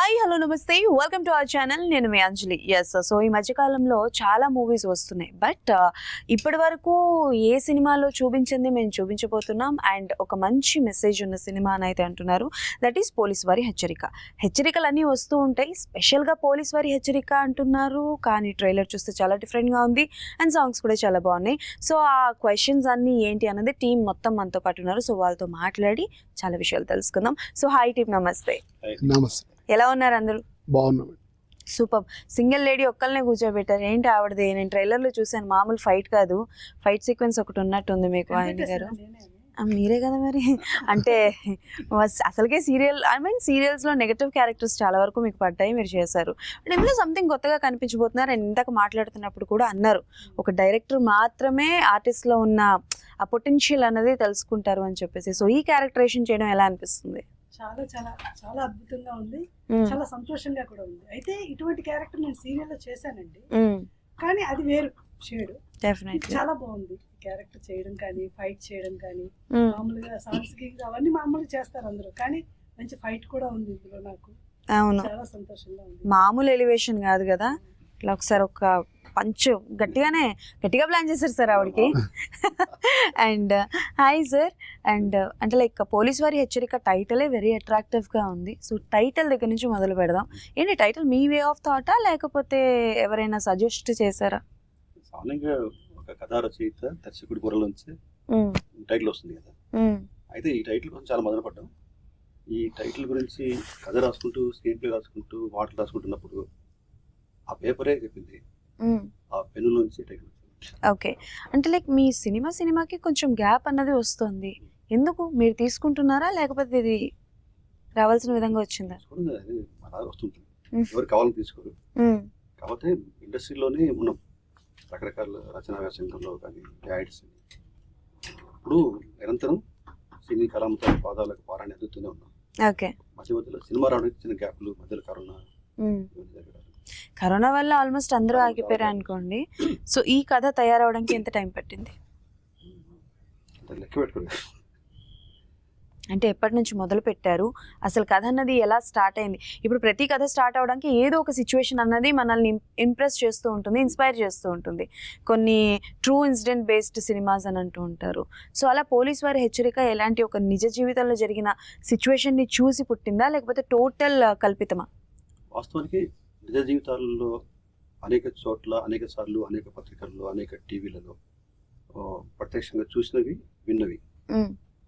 Hi hello నమస్తే welcome to our channel. నేను మీ అంజలి. Yes, so ఈ మధ్యకాలంలో చాలా మూవీస్ వస్తున్నాయి, బట్ ఇప్పటి వరకు ఏ సినిమాలో చూపించింది మేము చూపించబోతున్నాం. అండ్ ఒక మంచి మెసేజ్ ఉన్న సినిమా అని అయితే అంటున్నారు. దట్ ఈస్ పోలీస్ వారి హెచ్చరిక. హెచ్చరికలు అన్నీ వస్తూ ఉంటాయి, స్పెషల్గా పోలీస్ వారి హెచ్చరిక అంటున్నారు. కానీ ట్రైలర్ చూస్తే చాలా డిఫరెంట్గా ఉంది అండ్ సాంగ్స్ కూడా చాలా బాగున్నాయి. సో ఆ క్వశ్చన్స్ అన్నీ ఏంటి అన్నది టీం మొత్తం మనతో పాటు ఉన్నారు. సో వాళ్ళతో మాట్లాడి చాలా విషయాలు తెలుసుకుందాం. సో హాయ్ టీం, నమస్తే. నమస్తే. ఎలా ఉన్నారు అందరూ? బాగున్నాం. సూపర్. సింగిల్ లేడీ ఒక్కళ్ళనే కూర్చోబెట్టారు, ఏంటి ఆవిడది? నేను ట్రైలర్లో చూసాను, మామూలు ఫైట్ కాదు, ఫైట్ సీక్వెన్స్ ఒకటి ఉన్నట్టుంది మీకు ఆయన గారు. మీరే కదా మరి. అంటే అసలుకే సీరియల్స్లో నెగటివ్ క్యారెక్టర్స్ చాలా వరకు మీకు పడ్డాయి, మీరు చేశారు. అంటే ఇందులో సంథింగ్ కొత్తగా కనిపించబోతున్నారు. అండ్ ఇందాక మాట్లాడుతున్నప్పుడు కూడా అన్నారు, ఒక డైరెక్టర్ మాత్రమే ఆర్టిస్ట్లో ఉన్న ఆ పొటెన్షియల్ అనేది తెలుసుకుంటారు అని చెప్పేసి. సో ఈ క్యారెక్టరేషన్ చేయడం ఎలా అనిపిస్తుంది? చాలా చాలా చాలా అద్భుతంగా ఉంది, చాలా సంతోషంగా కూడా ఉంది. అయితే ఇటువంటి క్యారెక్టర్ నేను సీరియల్లో చేశానండి, కానీ అది వేరు షేడ్. చాలా బాగుంది క్యారెక్టర్ చేయడం కానీ, ఫైట్ చేయడం కానీ. మామూలుగా సాంగ్స్ అవన్నీ మామూలుగా చేస్తారు అందరూ, కానీ మంచి ఫైట్ కూడా ఉంది ఇందులో. నాకు అవును, చాలా సంతోషంగా ఉంది. మామూలు ఎలివేషన్ కాదు కదా, ఇట్లా ఒకసారి ఒక పంచ్ గట్టిగా ప్లాన్ చేశారు సార్ ఆవిడకి. And hi sir. అండ్ అంటే లైక్ పోలీస్ వారి హెచ్చరిక టైటిలే వెరీ అట్రాక్టివ్గా ఉంది. సో టైటిల్ దగ్గర నుంచి మొదలు పెడదాం. ఏంటి టైటిల్ మీ వే ఆఫ్ థాటా లేకపోతే ఎవరైనా సజెస్ట్ చేశారా? సామాన్యంగా ఒక కథా రచయిత దర్శకుడి బుర్రలోంచి టైటిల్ వస్తుంది కదా. అయితే ఈ టైటిల్ కోసం చాలా మొదలు పడ్డాం. ఈ టైటిల్ గురించి కథ రాసుకుంటూ, స్క్రీన్ ప్లే రాసుకుంటూ, మాటలు రాసుకుంటున్నప్పుడు ఆ పేపరే చెప్పింది, ఆ పెన్నులోంచి టైటిల్. ఓకే, అంటే లైక్ మీ సినిమాకి కొంచెం గ్యాప్ అన్నది వస్తుంది. ఎందుకు మీరు తీసుకుంటున్నారా లేకపోతే ఇది రావాల్సిన విధంగా వచ్చిందా? అలా వస్తుంటుంది, ఎవరు కావాలని తీసుకోరు. కాకపోతే ఇండస్ట్రీలోనే మనం రకరకాల రచనా వ్యాసంగంలో కానీ యాడ్స్ ఇప్పుడు నిరంతరం సినీ కళాంత పాదాలకు పారాన్ని అందుతూనే ఉన్నాం. ఓకే, మధ్యలో సినిమా రావడానికి చిన్న గ్యాప్లు, మధ్యలో కరోనా వల్ల ఆల్మోస్ట్ అందరూ ఆగిపోయారు అనుకోండి. సో ఈ కథ తయారవడానికి ఎంత టైం పట్టింది? లెక్క పెట్టుకోండి. అంటే ఎప్పటి నుంచి మొదలు పెట్టారు, అసలు కథ అన్నది ఎలా స్టార్ట్ అయింది? ఇప్పుడు ప్రతి కథ స్టార్ట్ అవడానికి ఏదో ఒక సిచ్యువేషన్ అన్నది మనల్ని ఇంప్రెస్ చేస్తూ ఉంటుంది, ఇన్స్పైర్ చేస్తూ ఉంటుంది. కొన్ని ట్రూ ఇన్సిడెంట్ బేస్డ్ సినిమాస్ అని అంటూ ఉంటారు. సో అలా పోలీస్ వారి హెచ్చరిక ఎలాంటి ఒక నిజ జీవితంలో జరిగిన సిచ్యువేషన్ని చూసి పుట్టిందా లేకపోతే టోటల్ కల్పితమా? వాస్తవానికి నిజ జీవితాలలో అనేక చోట్ల, అనేక సార్లు, అనేక పత్రికల్లో, అనేక టీవీలలో ప్రత్యక్షంగా చూసినవి, విన్నవి.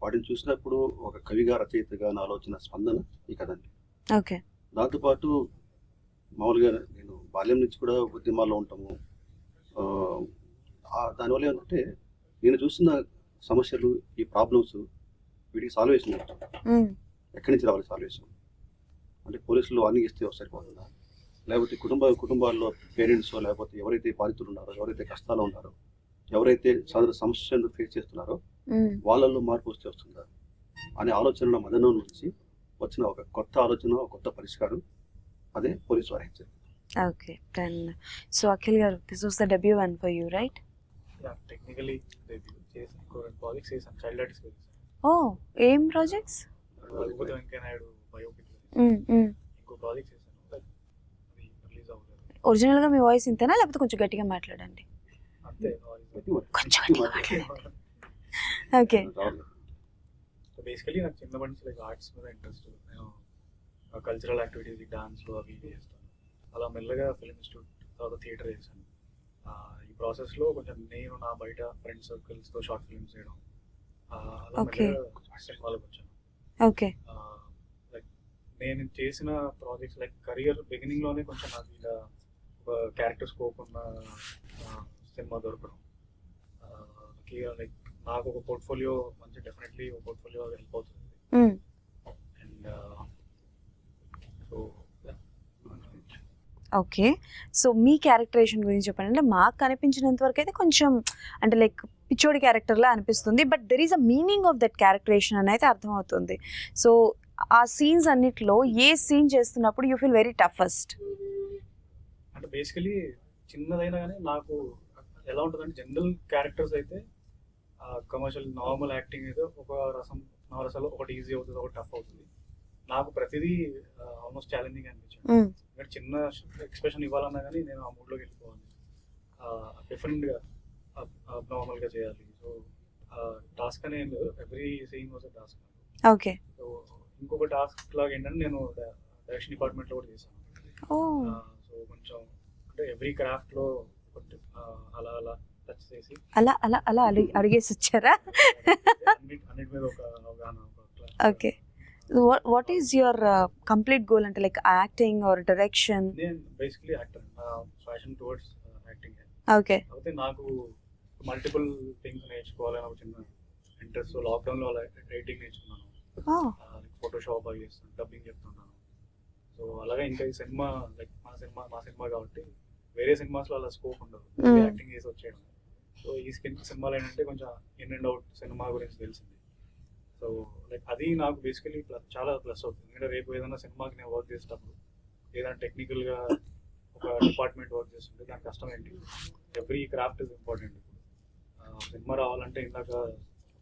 వాటిని చూసినప్పుడు ఒక కవిగా, రచయితగా నా ఆలోచన స్పందన ఈ కథండి. ఓకే, దాంతోపాటు మామూలుగా నేను బాల్యం నుంచి కూడా ఉద్యమాల్లో ఉంటాము. దానివల్ల ఏంటంటే నేను చూసిన సమస్యలు, ఈ ప్రాబ్లమ్స్, వీటికి సాల్వేషన్ ఎక్కడి నుంచి రావాలి సాల్వేషన్? అంటే పోలీసులు అన్ని ఇస్తే సరిపోతుందా? లేకపోతే కుటుంబాల్లో పేరెంట్స్, లేకపోతే ఎవరైతే బాధితులు ఉన్నారో, ఎవరైతే కష్టాలు ఉన్నారో, ఎవరైతే సమస్యలను ఫేస్ చేస్తున్నారో వాళ్ళల్లో మార్పు వస్తే వస్తుందా అనే ఆలోచన మదనం నుంచి వచ్చిన ఒక కొత్త ఆలోచన, ఒక కొత్త పరిష్కారం, అదే పోలీస్ వారి హెచ్చరిక. ఓకే, దెన్ సో అఖిల్ గారు, this was the debut one for you, right? Yeah, technically debut చేశాను. కోరన్ ప్రాజెక్ట్స్ చేశాను, చైల్డ్ ఆర్టిస్ట్ చేశాను. ఓ, ఏం ప్రాజెక్ట్స్? రఘుపతి వెంకయ్య నాయుడు బయోపిక్. ఇంకో ప్రాజెక్ట్ చేశాను, అది రిలీజ్ అవ్వలేదు. ఒరిజినల్గా మీ వాయిస్ ఇంతేనా లేకపోతే కొంచెం గట్టిగా మాట్లాడండి? అంతే, కొంచెం గట్టిగా మాట్లాడండి. ఓకే, సో బేసికలీ నాకు చిన్నప్పటి నుంచి లైక్ ఆర్ట్స్ మీద ఇంట్రెస్ట్. నేను కల్చరల్ యాక్టివిటీస్, డాన్స్లో అవి చేస్తాను. అలా మెల్లగా ఫిల్మ్ ఇన్స్టిట్యూట్, తర్వాత థియేటర్ చేశాను. ఈ ప్రాసెస్లో కొంచెం నేను నా బయట ఫ్రెండ్ సర్కిల్స్తో షార్ట్ ఫిల్మ్స్ చేయడం, అలా మెల్లగా సినిమాలకు వచ్చాను. ఓకే, లైక్ నేను చేసిన ప్రాజెక్ట్స్ లైక్ కెరియర్ బిగినింగ్లోనే కొంచెం నాకు ఇలా ఒక క్యారెక్టర్ స్కోప్ ఉన్న సినిమా దొరకడం, లైక్ నాకు ఒక పోర్ట్ఫోలియో మంచి డెఫినెట్లీ ఒక పోర్ట్ఫోలియో హెల్ప్ అవుతుంది. అండ్ సో ఓకే, సో మీ క్యారెక్టరేషన్ గురించి చెప్పండి. అంటే మాకు కనిపించినంత వరకు అయితే కొంచెం అంటే లైక్ పిచ్చోడి క్యారెక్టర్లా అనిపిస్తుంది, but there is a meaning of that characterisation అని అయితే అర్థమవుతుంది. సో ఆ సీన్స్ అన్నిట్లో ఏ సీన్ చేస్తున్నప్పుడు యూ ఫీల్ వెరీ టఫెస్ట్? అంటే బేసికలీ చిన్నదైనా కానీ నాకు ఎలా ఉంటుందంటే, జనరల్ క్యారెక్టర్స్ అయితే కమర్షియల్ నార్మల్ యాక్టింగ్ అయితే ఒక నవరసాలు ఒకటి ఈజీ అవుతుంది, ఒకటి టఫ్ అవుతుంది. నాకు ప్రతిదీ ఆల్మోస్ట్ ఛాలెంజింగ్ అనిపించింది. ఇక్కడ చిన్న ఎక్స్ప్రెషన్ ఇవ్వాలన్నా కానీ నేను ఆ మూడ్లోకి వెళ్ళిపోవాలి, డిఫరెంట్గా అబ్నార్మల్గా చేయాలి. సో టాస్క్ అనే every scene was a task. Okay. So ఇంకొక టాస్క్ లాగా ఏంటంటే నేను డైరెక్షన్ డిపార్ట్మెంట్లో కూడా చేశాను. సో కొంచెం అంటే ఎవ్రీ క్రాఫ్ట్లో అలా అలా టచ్ చేసి అలా అలా అలా అడిగేసి వచ్చారా? అన్నిటి మీద ఒక అవగాహన. Okay. What is your complete goal అంటే లైక్ యాక్టింగ్ ఆర్ డైరెక్షన్? నేను basically actor, fashion towards acting. Okay. అయితే నాకు మల్టిపుల్ థింగ్స్ నేర్చుకోవాలని ఒక చిన్న ఇంట్రెస్ట్. లాక్డౌన్లో అలా రైటింగ్ నేర్చుకున్నాను, ఫోటోషాప్ అవి చేస్తాను, డబ్బింగ్ చెప్తున్నాను. సో అలాగే ఇంకా ఈ సినిమా లైక్ మా సినిమా కాబట్టి వేరే సినిమాస్లో అలా స్కోప్ ఉండదు, యాక్టింగ్ చేసి వచ్చేయడం. సో ఈ సినిమాలో ఏంటంటే కొంచెం ఇన్ అండ్ అవుట్ సినిమా గురించి తెలిసింది. సో లైక్ అది నాకు బేసికలీ చాలా ప్లస్ అవుతుంది. ఎందుకంటే రేపు ఏదైనా సినిమాకి నేను వర్క్ చేసేటప్పుడు ఏదైనా టెక్నికల్గా ఒక డిపార్ట్మెంట్ వర్క్ చేస్తుంటే దాని కష్టం ఏంటి, ఎవ్రీ క్రాఫ్ట్ ఇస్ ఇంపార్టెంట్. ఇప్పుడు సినిమా రావాలంటే ఇందాక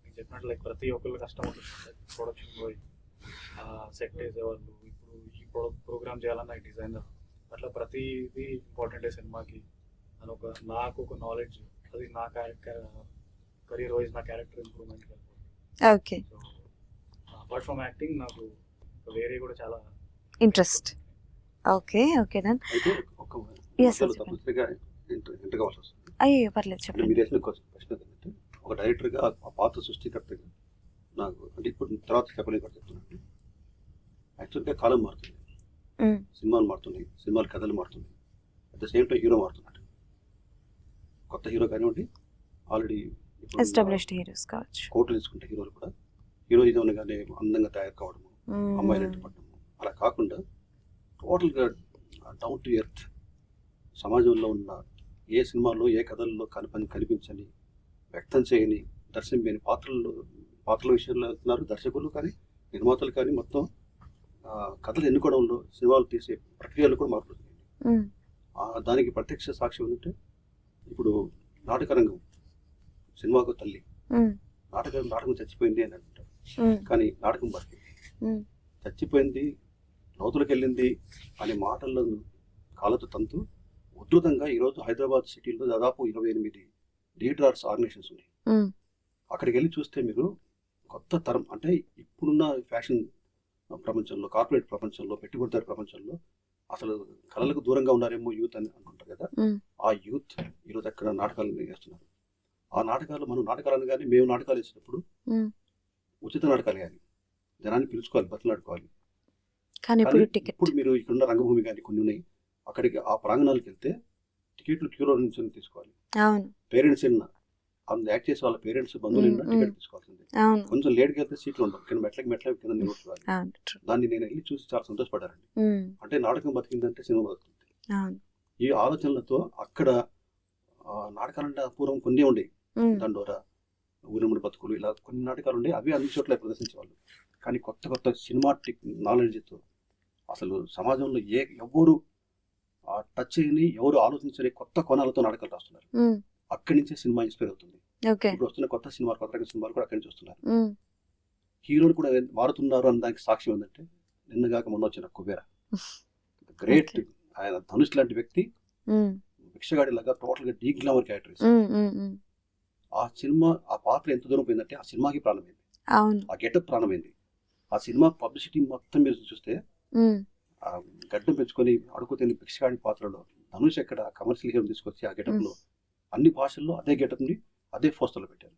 నేను చెప్పినట్టు లైక్ ప్రతి ఒక్కళ్ళు కష్టం ఉంటుంది. ప్రొడక్షన్ పోయి సెట్ వేసేవాళ్ళు, ఇప్పుడు ఈ ప్రోగ్రామ్ చేయాలన్న డిజైనర్, అట్లా ప్రతిదీ ఇంపార్టెంటే సినిమాకి అని నాకు ఒక నాలెడ్జ్. అది నా కెరీర్ వైజ్ నా character improvement. Okay. So apart from acting నాకు వేరే కూడా చాలా ఇంట్రెస్ట్. ఓకే. Okay then. అయితే ఒక Yes, sir, తప్పనిసరిగా ఎంటర్ కావాల్సి వస్తుంది. అయ్యో పర్లేదు అంటే చెప్పండి. మీరు వేసిన ప్రశ్న ఏంటంటే ఒక డైరెక్టర్గా ఆ పాత్ర సృష్టికర్తగా నాకు అంటే ఇప్పుడు తర్వాత చెప్పలేక చెప్తున్నాను. యాక్చువల్గా కాలం మారుతుంది, సినిమాలు మారుతున్నాయి, సినిమాల కథలు మారుతున్నాయి, at the same time hero మారుతున్నాడు. కొత్త హీరో కానివ్వండి, ఆల్రెడీ ఎస్టాబ్లిష్డ్ హీరోస్ కావచ్చు, కోట్లు తీసుకుంటే హీరోలు కూడా హీరోయిజం కానీ అందంగా తయారు కావడము, అమ్మాయిలు పడడము, అలా కాకుండా టోటల్గా డౌన్ టు ఎర్త్ సమాజంలో ఉన్న ఏ సినిమాల్లో ఏ కథల్లో కనిపించని, వ్యక్తం చేయని, దర్శనం చేయని పాత్రల విషయంలో వెళ్తున్నారు దర్శకులు కానీ నిర్మాతలు కానీ. మొత్తం కథలు ఎన్నుకోవడంలో, సినిమాలు తీసే ప్రక్రియలో కూడా మార్పు వచ్చింది. దానికి ప్రత్యక్ష సాక్ష్యం ఏంటంటే ఇప్పుడు నాటకరంగం సినిమాకు తల్లి. నాటకం చచ్చిపోయింది అని అంటారు, కానీ నాటకం బతికింది. చచ్చిపోయింది, లోతులకు వెళ్ళింది అనే మాటల్లో కాలతో తంతు ఉధృతంగా ఈరోజు హైదరాబాద్ సిటీలో దాదాపు 28 థియేటర్ ఆర్ట్స్ ఆర్గనైజేషన్స్ ఉన్నాయి. అక్కడికి వెళ్ళి చూస్తే మీరు కొత్త తరం అంటే ఇప్పుడున్న ఫ్యాషన్ ప్రపంచంలో, కార్పొరేట్ ప్రపంచంలో, పెట్టుబడిదారు ప్రపంచంలో అసలు కళలకు దూరంగా ఉన్నారేమో యూత్ అని అనుకుంటారు కదా. ఆ యూత్ ఈరోజు అక్కడ నాటకాలు వేస్తున్నారు. ఆ నాటకాలు మనం నాటకాలను కానీ మేము నాటకాలు వేసినప్పుడు ఉచిత నాటకాలు కానీ జనాన్ని పిలుచుకోవాలి, బతులాడుకోవాలి. కానీ ఇప్పుడు మీరు ఇక్కడ రంగభూమి కానీ కొన్ని ఉన్నాయి, అక్కడికి ఆ ప్రాంగణాలకు వెళ్తే టికెట్లు క్యూలో నుంచి తీసుకోవాలి. పేరెంట్స్ అందులో యాక్ట్ చేసే వాళ్ళ పేరెంట్స్ బంధువులు టికెట్ తీసుకోవాల్సింది. కొంచెం లేట్గా వెళ్తే సీట్లు ఉండవు, కింద మెట్ల కింద నిలబడుకోవాలి. దాన్ని నేను వెళ్ళి చూసి చాలా సంతోషపడ్డారండి. అంటే నాటకం బతికిందంటే సినిమా బతుకుతుంది. ఈ ఆలోచనలతో అక్కడ నాటకాలంటే పూర్వం కొన్ని ఉండేవి, దండోరా, ఊరిముడి బతుకులు, ఇలా కొన్ని నాటకాలు ఉండే, అవి అన్ని చోట్ల ప్రదర్శించేవాళ్ళు. కానీ కొత్త సినిమాటిక్ నాలెడ్జ్తో అసలు సమాజంలో ఎవరు టచ్ చేయని, ఎవరు ఆలోచించని కొత్త కోణాలతో నాటకాలు రాస్తున్నారు. అక్కడి నుంచే సినిమా ఇన్స్పైర్ అవుతుంది. ఇప్పుడు వస్తున్న కొత్త సినిమాలు, కొత్త రకం సినిమాలు కూడా అక్కడి నుంచి వస్తున్నారు. హీరోలు కూడా మారుతున్నారు అన్న దానికి సాక్ష్యం ఏంటంటే నిన్నగాక మొన్న వచ్చిన కుబేరా, గ్రేట్. ఆయన ధనుష్ లాంటి వ్యక్తి భిక్షగాడి లాగా టోటల్ గా డీ గ్లామర్ క్యారెక్టర్. ఆ సినిమా, ఆ పాత్ర ఎంత దూరం పోయిందంటే ఆ సినిమాకి ప్రాణమైంది, ఆ గెటప్ ప్రాణమైంది. ఆ సినిమా పబ్లిసిటీ మొత్తం మీరు చూస్తే ఆ గడ్డం పెంచుకొని అడుగుతున్న భిక్షగాడి పాత్రలో ధనుష్ ఎక్కడ కమర్షియల్ హీరో తీసుకొచ్చి ఆ గెటప్ లో అన్ని భాషల్లో అదే గెటప్ ని అదే పోస్టర్లో పెట్టారు.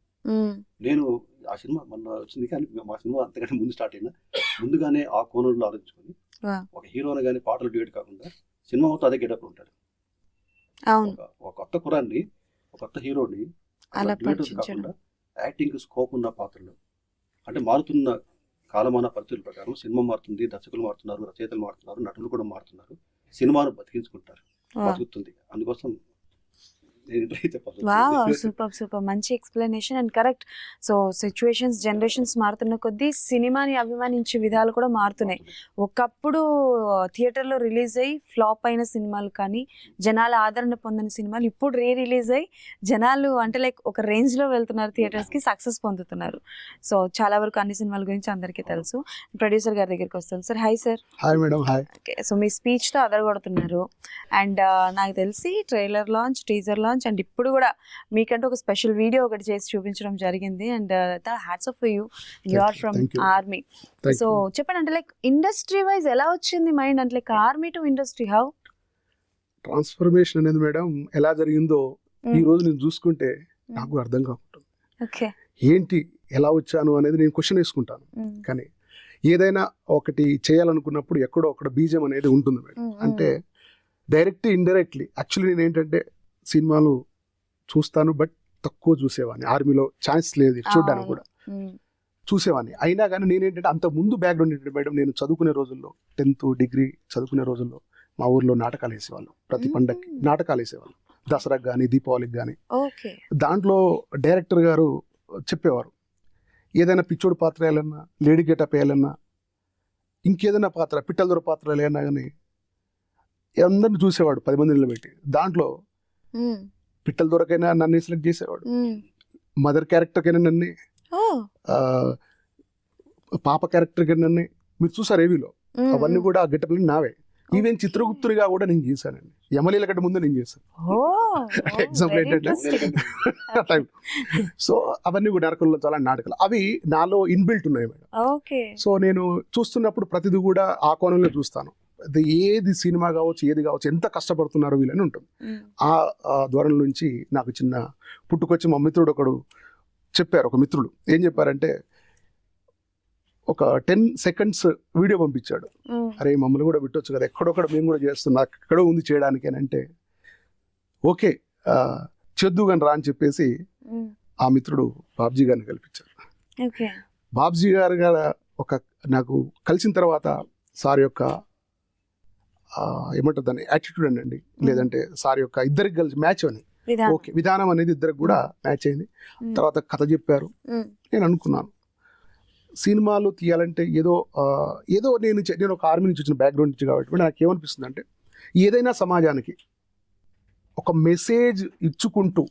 నేను ఆ సినిమా మొన్న వచ్చింది, కానీ మా సినిమా అంతకంటే ముందు స్టార్ట్ అయినా ముందుగానే ఆ కోణంలో ఆలోచించుకొని ఒక హీరోని కానీ పాటలు డ్యూట్ కాకుండా సినిమా మొత్తం అదే గెటప్ ఉంటాడు. ఒక కొత్త కురాన్ని, ఒక కొత్త హీరోని కాకుండా యాక్టింగ్ స్కోప్ ఉన్న పాత్రలు, అంటే మారుతున్న కాలమాన పరిస్థితుల ప్రకారం సినిమా మారుతుంది, దర్శకులు మారుతున్నారు, రచయితలు మారుతున్నారు, నటులు కూడా మారుతున్నారు. సినిమాను బతికించుకుంటారు, బతుకుతుంది. అందుకోసం వావ్, సూపర్ సూపర్, మంచి explanation and correct. So situations, generations మారుతున్న కొద్దీ సినిమాని అభిమానించే విధాలు కూడా మారుతున్నాయి. ఒకప్పుడు థియేటర్లో రిలీజ్ అయ్యి ఫ్లాప్ అయిన సినిమాలు కానీ, జనాల ఆదరణ పొందిన సినిమాలు ఇప్పుడు రిలీజ్ అయ్యి జనాలు అంటే లైక్ ఒక రేంజ్లో వెళ్తున్నారు, థియేటర్స్కి సక్సెస్ పొందుతున్నారు. సో చాలా వరకు అన్ని సినిమాల గురించి అందరికీ తెలుసు. ప్రొడ్యూసర్ గారి దగ్గరికి వస్తాను sir. Hi sir. Hi madam. Hi. Okay, so మీ స్పీచ్తో అదరగొడుతున్నారు అండ్ నాకు తెలిసి trailer launch, teaser launch and ఇప్పుడు కూడా మీకంటే ఒక స్పెషల్ వీడియో ఒకటి చేసి చూపించడం జరిగింది and hats off for you, you are from Thank you. Army. Thank so you. చెప్పండి, అంటే లైక్ ఇండస్ట్రీ వైజ్ ఎలా వచ్చింది మైండ్, అంటే like army to industry how? Transformation అనేది మేడం ఎలా జరిగిందో ఈ రోజు నేను చూసుకుంటే నాకు అర్థం కాకుంటుంది. ఓకే. ఏంటి, ఎలా వచ్చాను అనేది నేను క్వశ్చన్ వేసుకుంటాను. కానీ ఏదైనా ఒకటి చేయాలనుకున్నప్పుడు ఎక్కడో అక్కడ బీజం అనేది ఉంటుంది మేడం. అంటే డైరెక్ట్ ఇండైరెక్ట్లీ యాక్చువల్లీ నేను ఏంటంటే సినిమాలు చూస్తాను, బట్ తక్కువ చూసేవాడిని. ఆర్మీలో ఛాన్స్ లేదు చూడడానికి కూడా, చూసేవాడిని. అయినా కానీ నేనేంటంటే అంత ముందు బ్యాక్గ్రౌండ్ ఏంటంటే మేడం, నేను చదువుకునే రోజుల్లో 10th డిగ్రీ చదువుకునే రోజుల్లో మా ఊర్లో నాటకాలు వేసేవాళ్ళు. ప్రతి పండగకి నాటకాలు వేసేవాళ్ళు, దసరాకి కానీ దీపావళికి కానీ. దాంట్లో డైరెక్టర్ గారు చెప్పేవారు, ఏదైనా పిచ్చోడు పాత్ర వేయాలన్నా, లేడీ గెటప్ వేయాలన్నా, ఇంకేదైనా పాత్ర, పిట్టల దొర పాత్ర వేయాలన్నా కానీ అందరిని చూసేవాడు 10 మంది నిలబెట్టి. దాంట్లో పిట్టల దొరకైనా నన్ను సెలెక్ట్ చేసేవాడు, మదర్ క్యారెక్టర్కైనా నన్ను, పాప క్యారెక్టర్కైనా నన్ను. మీరు చూసారు ఏవీలో, అవన్నీ కూడా ఆ గెటప్లు నావే. ఈవెన్ చిత్రగుప్తుడిగా కూడా నేను చేశానండి, యమలీల కంటే ముందు నేను చేశాను. ఎగ్జాంపుల్ ఏంటంటే టైం. సో అవన్నీ కూడా నరకంలో చాలా నాటకాలు అవి నాలో ఇన్బిల్ట్ ఉన్నాయి మేడం. సో నేను చూస్తున్నప్పుడు ప్రతిదీ కూడా ఆ కోణంలో చూస్తాను. అది ఏది సినిమా కావచ్చు, ఏది కావచ్చు, ఎంత కష్టపడుతున్నారో వీళ్ళని ఉంటుంది. ఆ ధోరణి నుంచి నాకు చిన్న పుట్టుకొచ్చి మా మిత్రుడు ఒకడు చెప్పారు, ఒక మిత్రుడు ఏం చెప్పారంటే, ఒక 10 seconds వీడియో పంపించాడు. అరే మమ్మల్ని కూడా పెట్టొచ్చు కదా, ఎక్కడొక్కడ మేము కూడా చేస్తున్నాం, ఎక్కడో ఉంది చేయడానికి అని. అంటే ఓకే చేద్దు కానీ రా అని చెప్పేసి ఆ మిత్రుడు బాబ్జీ గారిని కల్పించారు. బాబ్జీ గారు ఒక నాకు కలిసిన తర్వాత సార్ యొక్క ఏమంటారు దాన్ని, యాటిట్యూడ్ అనండి, లేదంటే సార్ యొక్క ఇద్దరికి కలిసి మ్యాచ్ అని, ఓకే విధానం అనేది ఇద్దరికి కూడా మ్యాచ్ అయింది. తర్వాత కథ చెప్పారు. నేను అనుకున్నాను సినిమాలు తీయాలంటే ఏదో నేను ఒక ఆర్మీ నుంచి వచ్చిన బ్యాక్గ్రౌండ్ నుంచి కాబట్టి నాకు ఏమనిపిస్తుంది అంటే, ఏదైనా సమాజానికి ఒక మెసేజ్ ఇచ్చుకుంటూ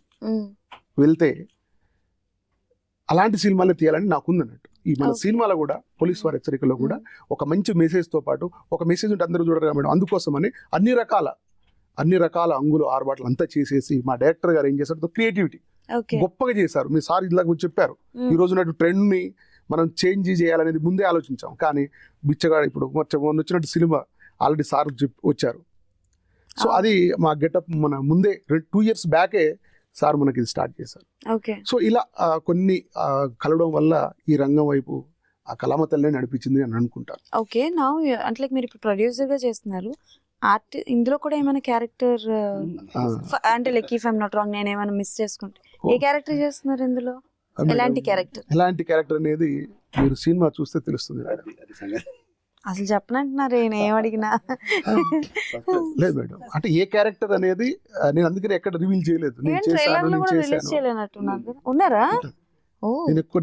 వెళ్తే అలాంటి సినిమాలు తీయాలని నాకుంది అన్నట్టు. ఈ మన సినిమాలో కూడా పోలీస్ వారి హెచ్చరికలో కూడా ఒక మంచి మెసేజ్తో పాటు ఒక మెసేజ్ ఉంటే అందరూ చూడరు మేడం. అందుకోసమని అన్ని రకాల అంగులు ఆర్బాట్లు అంతా చేసేసి మా డైరెక్టర్ గారు ఏం చేశారు, క్రియేటివిటీ గొప్పగా చేశారు. మీ సార్ ఇలా చెప్పారు, ఈ రోజు ట్రెండ్ని మనం చేంజ్ చేయాలనేది ముందే ఆలోచించాం. కానీ బిచ్చగాడు ఇప్పుడు వచ్చినట్టు సినిమా ఆల్రెడీ సార్ వచ్చారు. సో అది మా గెటప్ మన ముందే 2 years బ్యాకే సార్ మనకి ఇది స్టార్ట్ చేశారు. సో ఇలా కొన్ని కలవడం వల్ల ఈ రంగం వైపు ఆ కళామ తల్లి నడిపించింది అని అనుకుంటాను. ఓకే, నా అంటే మీరు ఇప్పుడు ప్రొడ్యూసర్గా చేస్తున్నారు, ఇందులో కూడా ఏమైనా క్యారెక్టర్ అంటే like if I'm not wrong, నేను ఏమైనా మిస్ చేసుకుంటే ఏ క్యారెక్టర్ చేస్తున్నారు ఇందులో? ఎలాంటి క్యారెక్టర్ అనేది మీరు సినిమా చూస్తే తెలుస్తుంది. అసలు చెప్పనంటున్నారు, నేను ఏం అడిగినా లేదు మేడం. అంటే ఏ క్యారెక్టర్ అనేది నేను అందుకని ఎక్కడ రివీల్ చేయలేదు. ఉన్నారా?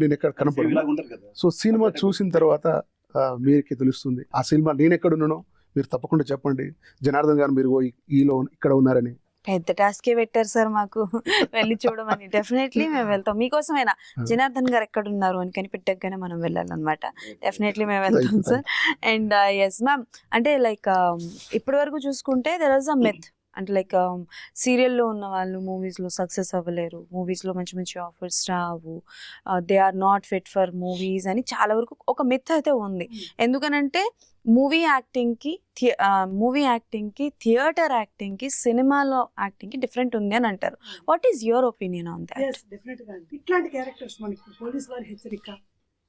నేను ఎక్కడ కనపడదు. సో సినిమా చూసిన తర్వాత మీకే తెలుస్తుంది ఆ సినిమా నేను ఎక్కడ ఉన్నానో. మీరు తప్పకుండా చెప్పండి, జనార్దన్ గారు మీరు ఇక్కడ ఉన్నారని. పెద్ద టాస్కే పెట్టారు సార్ మాకు, వెళ్ళి చూడమని. డెఫినెట్లీ మేము వెళ్తాం, మీకోసమైనా జనార్దన్ గారు ఎక్కడ ఉన్నారు అని కనిపెట్టగానే మనం వెళ్ళాలన్నమాట. డెఫినెట్లీ మేము వెళ్తాం సార్. అండ్ ఎస్ మ్యామ్, అంటే లైక్ ఇప్పటి వరకు చూసుకుంటే దెర్ ఇస్ అ మిత్, అంటే లైక్ సీరియల్లో ఉన్న వాళ్ళు మూవీస్లో సక్సెస్ అవ్వలేరు, మూవీస్లో మంచి మంచి ఆఫర్స్ రావు, they are not fit for movies అని చాలా వరకు ఒక మిత్ అయితే ఉంది. ఎందుకనంటే మూవీ యాక్టింగ్కి థియేటర్ యాక్టింగ్కి సినిమాలో యాక్టింగ్కి డిఫరెంట్ ఉంది అని అంటారు. What is your opinion on that? డెఫినెట్గా ఇట్లాంటి క్యారెక్టర్స్ మనకి పోలీస్ వారి హెచ్చరిక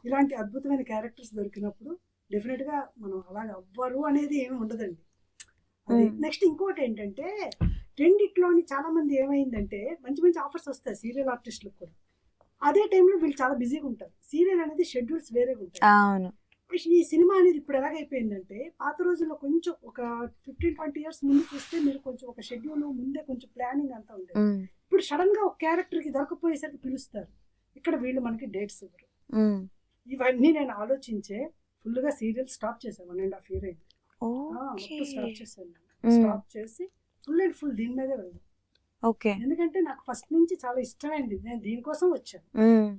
ఇలాంటి అద్భుతమైన క్యారెక్టర్స్ దొరికినప్పుడు డెఫినెట్గా మనం అలాగ అవ్వరు అనేది ఏమి ఉండదండి. నెక్స్ట్ ఇంకోటి ఏంటంటే, రెండిట్లోని చాలా మంది ఏమైందంటే మంచి మంచి ఆఫర్స్ వస్తాయి సీరియల్ ఆర్టిస్టులకు కూడా. అదే టైంలో వీళ్ళు చాలా బిజీగా ఉంటారు. సీరియల్ అనేది షెడ్యూల్స్ వేరేగా ఉంటాయి. అవును. ఈ సినిమా అనేది ఇప్పుడు ఎలాగైపోయిందంటే, పాత రోజుల్లో కొంచెం ఒక 15-20 years ముందు చూస్తే మీరు కొంచెం ఒక షెడ్యూల్ ముందే కొంచెం ప్లానింగ్ అంతా ఉండేది. ఇప్పుడు ఇప్పుడు సడన్ గా ఒక క్యారెక్టర్ కి దొరకపోయేసరికి పిలుస్తారు, ఇక్కడ వీళ్ళు మనకి డేట్స్ ఇవ్వరు. ఇవన్నీ నేను ఆలోచించే ఫుల్ గా సీరియల్ స్టాప్ చేశాను. 1.5 year అయింది. మొత్తం స్టాప్ చేశాను. స్టాప్ చేసి ఫుల్ అండ్ ఫుల్ దీని మీదే వెళ్దాం. ఓకే. ఎందుకంటే నాకు ఫస్ట్ నుంచి చాలా ఇష్టమైంది, నేను దీనికోసం వచ్చాను.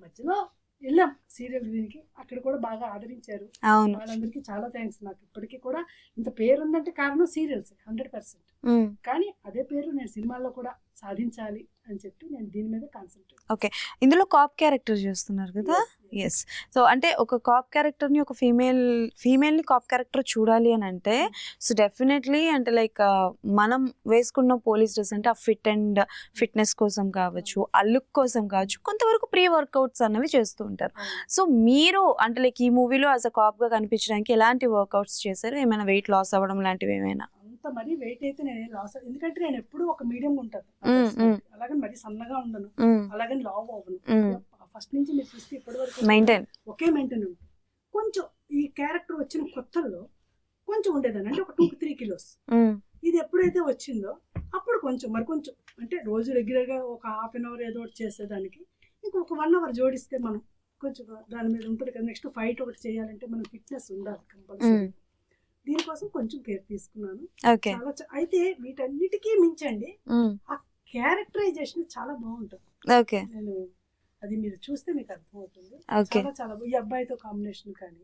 మధ్యలో వెళ్ళాం సీరియల్ దీనికి, అక్కడ కూడా బాగా ఆదరించారు. అవును. వాళ్ళందరికీ చాలా థ్యాంక్స్. నాకు ఇప్పటికీ కూడా ఇంత పేరు ఉందంటే కారణం సీరియల్స్ 100%. కానీ అదే పేరు నేను సినిమాల్లో కూడా సాధించాలి అని చెప్పి నేను దీని మీద కాన్సన్ట్రేట్. ఓకే. ఇందులో కాప్ క్యారెక్టర్ చేస్తున్నారు కదా? ఎస్. సో అంటే ఒక కాప్ క్యారెక్టర్ని, ఒక ఫీమేల్ని కాప్ క్యారెక్టర్ చూడాలి అని అంటే సో డెఫినెట్లీ అంటే లైక్ మనం వేసుకున్న పోలీస్ డ్రెస్ అంటే ఆ ఫిట్నెస్ కోసం కావచ్చు, ఆ లుక్ కోసం కావచ్చు, కొంతవరకు ప్రీ వర్కౌట్స్ అన్నవి చేస్తూ ఉంటారు. సో మీరు అంటే లైక్ ఈ మూవీలో యాజ్ అ కాప్గా కనిపించడానికి ఎలాంటి వర్కౌట్స్ చేశారు? ఏమైనా వెయిట్ లాస్ అవ్వడం లాంటివి ఏమైనా? అంత మరీ వెయిట్ అయితే నేను లాస్, ఎందుకంటే నేను ఎప్పుడు ఒక మీడియం ఉంటాను, అలాగని మరీ సన్నగా ఉండను, అలాగని లావ్ అవ్వను. ఫస్ట్ నుంచి మీరు చూస్తే ఇప్పటి వరకు మెయింటైన్ ఉంటుంది. కొంచెం ఈ క్యారెక్టర్ వచ్చిన కొత్తల్లో కొంచెం ఉండేదాన్ని, అంటే ఒక 2 to 3 kilos. ఇది ఎప్పుడైతే వచ్చిందో అప్పుడు కొంచెం అంటే రోజు రెగ్యులర్ గా ఒక 1/2 hour ఏదో ఒకటి చేసేదానికి ఇంకొక 1 hour జోడిస్తే మనం కొంచెం దాని మీద ఉంటుంది కదా. నెక్స్ట్ ఫైట్ ఒకటి చేయాలంటే మనం ఫిట్నెస్ ఉండాలి కంపల్సరీ. దీనికోసం కొంచెం కేర్ తీసుకున్నాను. చాలా అయితే వీటన్నిటికీ మించండి ఆ క్యారెక్టరైజేషన్ చాలా బాగుంటుంది. నేను అది మీరు చూస్తే మీకు అర్థమవుతుంది. చాలా ఈ అబ్బాయితో కాంబినేషన్ కానీ,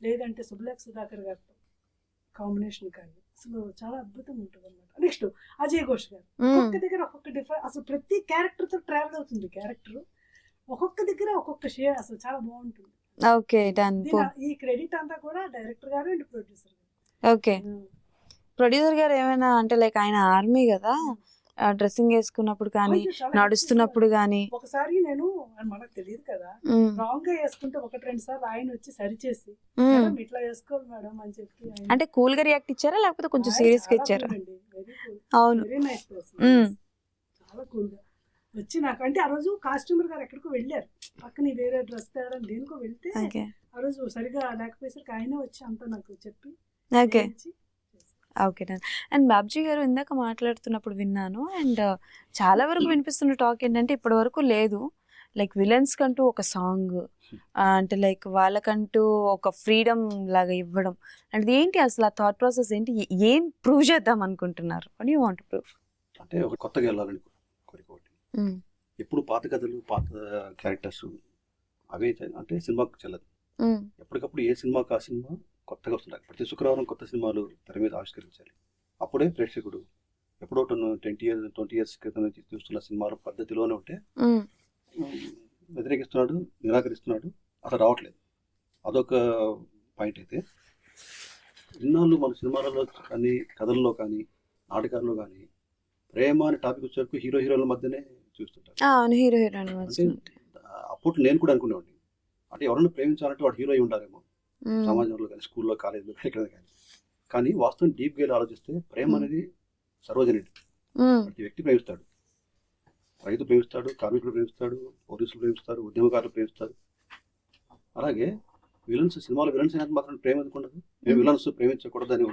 లేదంటే సుబ్బలేఖ సుధాకర్ గారితో కాంబినేషన్ కానీ అసలు చాలా అద్భుతంగా ఉంటుంది అన్నమాట. నెక్స్ట్ అజయ్ ఘోష్ గారు ఒక్కొక్క దగ్గర ఒక్కొక్క డిఫరెంట్, అసలు ప్రతి క్యారెక్టర్ తో ట్రావెల్ అవుతుంది క్యారెక్టర్, ఒక్కొక్క దగ్గర ఒక్కొక్క షేర్, అసలు చాలా బాగుంటుంది. ఈ క్రెడిట్ అంతా కూడా డైరెక్టర్ గారు అండ్ ప్రొడ్యూసర్ గారు. ఓకే. ప్రొడ్యూసర్ గారు ఏమైనా అంటే లైక్ ఆయన ఆర్మీ కదా, డ్రెస్సింగ్ వేసుకున్నప్పుడు కానీ, నడుస్తున్నప్పుడు కానీ ఒకసారి నేను మనకు తెలియదు కదా, రాంగ్ గా వేసుకుంటే 1-2 సార్లు ఆయన వచ్చి సరిచేసి ఇట్లా వేసుకోవాలి మేడం అని చెప్పి, అంటే కూల్ గా రియాక్ట్ ఇచ్చారా లేకపోతే కొంచెం సీరియస్ గా ఇచ్చారా? అవును, వెరీ నైస్ పర్సన్, చాలా కూల్ గా వచ్చి నాకు, అంటే ఆ రోజు కాస్ట్యూమర్ గారు ఎక్కడికో వెళ్ళారు, పక్కన వేరే డ్రెస్ తేవడం దేనికో వెళ్తే ఆ రోజు సరిగా లేకపోయేసరికి ఆయన వచ్చి అంతా నాకు చెప్పి. ఓకే. అండ్ బాబ్జీ గారు ఇందాక మాట్లాడుతున్నప్పుడు విన్నాను, అండ్ చాలా వరకు వినిపిస్తున్న టాక్ ఏంటంటే ఇప్పటి వరకు లేదు, లైక్ విలన్స్ కంటూ ఒక సాంగ్, అంటే లైక్ వాళ్ళకంటూ ఒక ఫ్రీడమ్ లాగా ఇవ్వడం అంటే ఏంటి అసలు ఆ థాట్ ప్రాసెస్ ఏంటి? ఏం ప్రూవ్ చేద్దాం అనుకుంటున్నారు? What you want to prove? అంటే ఒక కొత్తగా వెళ్ళాలని కోరిక ఒకటి. ఎప్పుడు పాత కథలు, పాత క్యారెక్టర్స్ అవే అంటే సినిమాకు చెల్లదు. ఎప్పటికప్పుడు ఏ సినిమాకి ఆ సినిమా కొత్తగా వస్తున్నాయి. ప్రతి శుక్రవారం కొత్త సినిమాలు తెర మీద ఆవిష్కరించాలి. అప్పుడే ప్రేక్షకుడు ఎప్పుడో 20 years క్రితం నుంచి చూస్తున్న సినిమాల పద్ధతిలోనే ఉంటే వ్యతిరేకిస్తున్నాడు, నిరాకరిస్తున్నాడు, అసలు రావట్లేదు. అదొక పాయింట్. అయితే ఇన్నాళ్ళు మన సినిమాలలో కానీ, కథల్లో కానీ, నాటకాల్లో కానీ ప్రేమ అనే టాపిక్ వచ్చేసరికి హీరోల మధ్యనే చూస్తుంటారు. అప్పుడు నేను కూడా అనుకునేవాడిని, అంటే ఎవరైనా ప్రేమించాలంటే వాడు హీరో అయి ఉండాలేమో, సమాజంలో కానీ, స్కూల్లో, కాలేజీలో ఎక్కడ కానీ వాస్తవం డీప్ గా ఆలోచిస్తే ప్రేమ అనేది సర్వజనీయం. ప్రతి వ్యక్తి ప్రేమిస్తాడు, రైతు ప్రేమిస్తాడు, కార్మికుడు ప్రేమిస్తాడు, పోలీసులు ప్రేమిస్తారు, ఉద్యమకారులు ప్రేమిస్తారు. అలాగే విలన్స్, సినిమాలో విలన్స్ అయినంత మాత్రం ప్రేమ ఎందుకుండదు? మేము విలన్స్ ప్రేమించకూడదు అని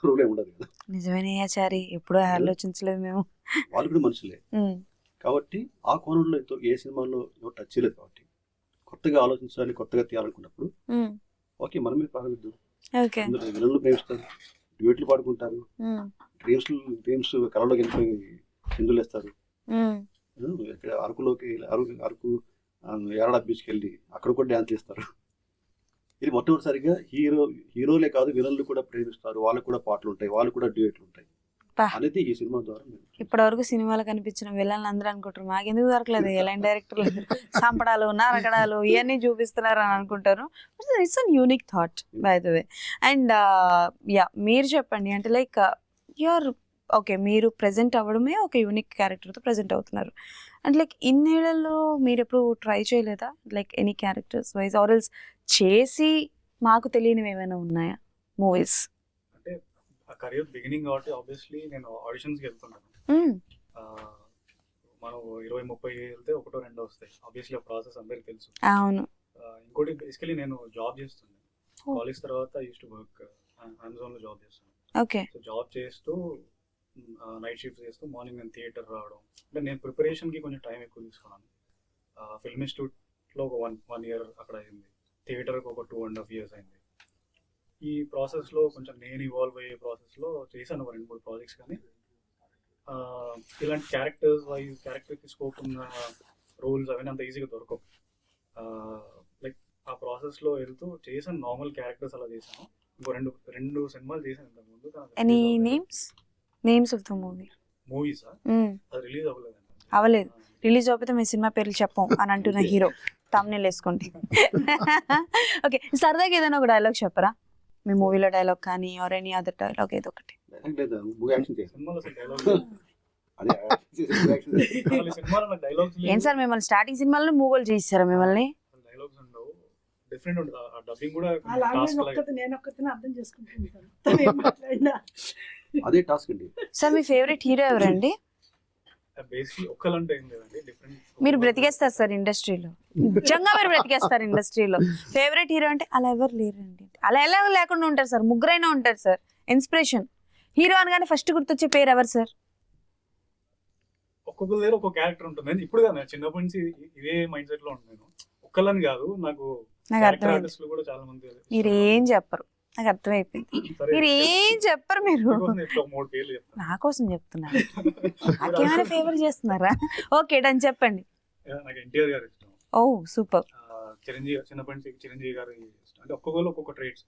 రూలే ఉండదు కదా. నిజమేనాచారి, ఎప్పుడూ ఆలోచించలేదు మేము. వాళ్ళు కూడా మనుషులే కాబట్టి ఆ కోణంలో ఏ సినిమాలో టచ్ చేయలేదు. కాబట్టి కొత్తగా ఆలోచించాలి, కొత్తగా తీయాలనుకున్నప్పుడు ఓకే మనమే ప్రారంభిద్దాం. విలన్లు ప్రేమిస్తారు, డ్యూట్లు పాడుకుంటారు, డ్రీమ్స్ కళలోకి వెళ్ళిపోయి చిందులు వేస్తారు. అరకు ఏరాడ బీచ్కి వెళ్ళి అక్కడ కూడా డ్యాన్స్ చేస్తారు. ఇది మొట్టమొదటిసారిగా హీరోలే కాదు విలన్లు కూడా ప్రేమిస్తారు, వాళ్ళకు కూడా పాటలు ఉంటాయి, వాళ్ళు కూడా డ్యూట్లు ఉంటాయి అనేది ఈ సినిమా ద్వారా. ఇప్పటి వరకు సినిమాలు కనిపించిన విలన్లు అందరూ అనుకుంటారు మాకెందుకు దొరకలేదు, ఎలాంటి డైరెక్టర్లు చంపడాలు, నరకడాలు ఇవన్నీ చూపిస్తున్నారు అని అనుకుంటారు. It's an unique taught by the way. And మీరు చెప్పండి, అంటే లైక్ యూఆర్ ఓకే, మీరు ప్రెజెంట్ అవ్వడమే ఒక యూనిక్ క్యారెక్టర్తో ప్రెజెంట్ అవుతున్నారు. అంటే లైక్ ఇన్నేళ్లలో మీరు ఎప్పుడు ట్రై చేయలేదా like any characters wise, or else చేసి మాకు తెలియనివి ఏమైనా ఉన్నాయా మూవీస్? అంటే ఆ కెరీర్ బిగినింగ్ కాబట్టి ఆబ్వియస్లీ నేను ఆడిషన్స్కి వెళ్తున్నాను. మనం 20-30 వెళ్తే 1-2 వస్తాయి. ఆబ్వియస్లీ ఆ ప్రాసెస్ అందరికి తెలుసు. అవును. ఇంకోటి బేసికలీ నేను జాబ్ చేస్తున్నాను. కాలేజ్ తర్వాత యూస్ టు వర్క్ అమెజాన్ లో జాబ్ చేస్తాను. ఓకే. సో జాబ్ చేస్తూ నైట్ షిఫ్ట్ చేస్తూ మార్నింగ్ నేను థియేటర్ రావడం. అంటే నేను ప్రిపరేషన్కి కొంచెం టైం ఎక్కువ తీసుకున్నాను. ఫిల్మ్ ఇన్స్టిట్యూట్లో ఒక వన్ ఇయర్ అక్కడ అయింది, థియేటర్కి ఒక 2.5 years అయింది. ఈ ప్రాసెస్లో కొంచెం నేను ఇవాల్వ్ అయ్యే ప్రాసెస్లో చేశాను ఒక 2-3 ప్రాజెక్ట్స్. కానీ ఇలాంటి క్యారెక్టర్కి స్కోప్ ఉన్న రోల్స్ అవన్నీ అంత ఈజీగా దొరకవు. లైక్ ఆ ప్రాసెస్లో వెళ్తూ చేశాను, నార్మల్ క్యారెక్టర్స్ అలా చేశాను. ఇంకో రెండు సినిమాలు చేశాను ఇంతకు ముందు. Any names of the movie? మూవీసా? అది రిలీజ్ అవ్వలేదు. రిలీజ్ అవ్వకపోతే మీ సినిమా పేర్లు చెప్పం అని అంటున్న హీరో తమ్నేల్ వేసుకోండి. ఓకే, సరదాగా ఏదైనా ఒక డైలాగ్ చెప్పరా, మీ మూవీలో డైలాగ్ కానీ ఆర్ ఎనీ అదర్ డైలాగ్ ఏదో ఒకటి. ఏం సార్ మిమ్మల్ని స్టార్టింగ్ సినిమాలో మూవీలు చేయిస్తారా మిమ్మల్ని? డైలాగ్స్ ఉండవు, డిఫరెంట్ ఉంటుంది. ఆ డబ్బింగ్ కూడా ఆ లాంగ్వేజ్ ఒక్కటి నేను ఒక్కటిని అర్థం చేసుకుంటాను. తను ఏం మాట్లాడినా అదే టాస్క్ అండి. సార్ మీ ఫేవరెట్ హీరో ఎవరండి? బేసిక్లీ ఒక్కలంటే ఏం లేదండి, డిఫరెంట్. మీరు బ్రతికేస్తారు సార్ ఇండస్ట్రీలో, నిజంగా మీరు బ్రతికేస్తారు ఇండస్ట్రీలో. ఫేవరెట్ హీరో అంటే అలా ఎవరు లేరండి. అలా ఎలా లేకుండా ఉంటారు సార్, ముగ్గురైనా ఉంటారు సార్. ఇన్స్పిరేషన్ హీరో అనగానే ఫస్ట్ గుర్తొచ్చే పేరు ఎవరు సార్? ఒక్కొక్కరి దగ్గర ఒక్కొక్క క్యారెక్టర్ ఉంటుంది. ఇప్పుడు కాదు, నేను చిన్నప్పటి నుంచి ఇదే మైండ్ సెట్ లో ఉంటాను. ఒక్కళ్ళని కాదు, నాకు ఆర్టిస్టులు కూడా చాలా మంది. మీరు ఏం చెప్పరు, నాకు అర్థమైపోయింది. మీరు ఏం చెప్పరు, మీరు 3 పేర్లు చెప్తాను. నా కోసం చెప్తున్నారు, నాకేమైనా ఫేవర్ చేస్తున్నారా? ఓకే డన్, చెప్పండి. నాకు ఎన్టీఆర్ గారు ఇష్టం. ఓ సూపర్. చిరంజీవి, చిన్నప్పటి నుంచి చిరంజీవి గారు ఇష్టం. అంటే ఒక్కొక్కరు ఒక్కొక్క trades,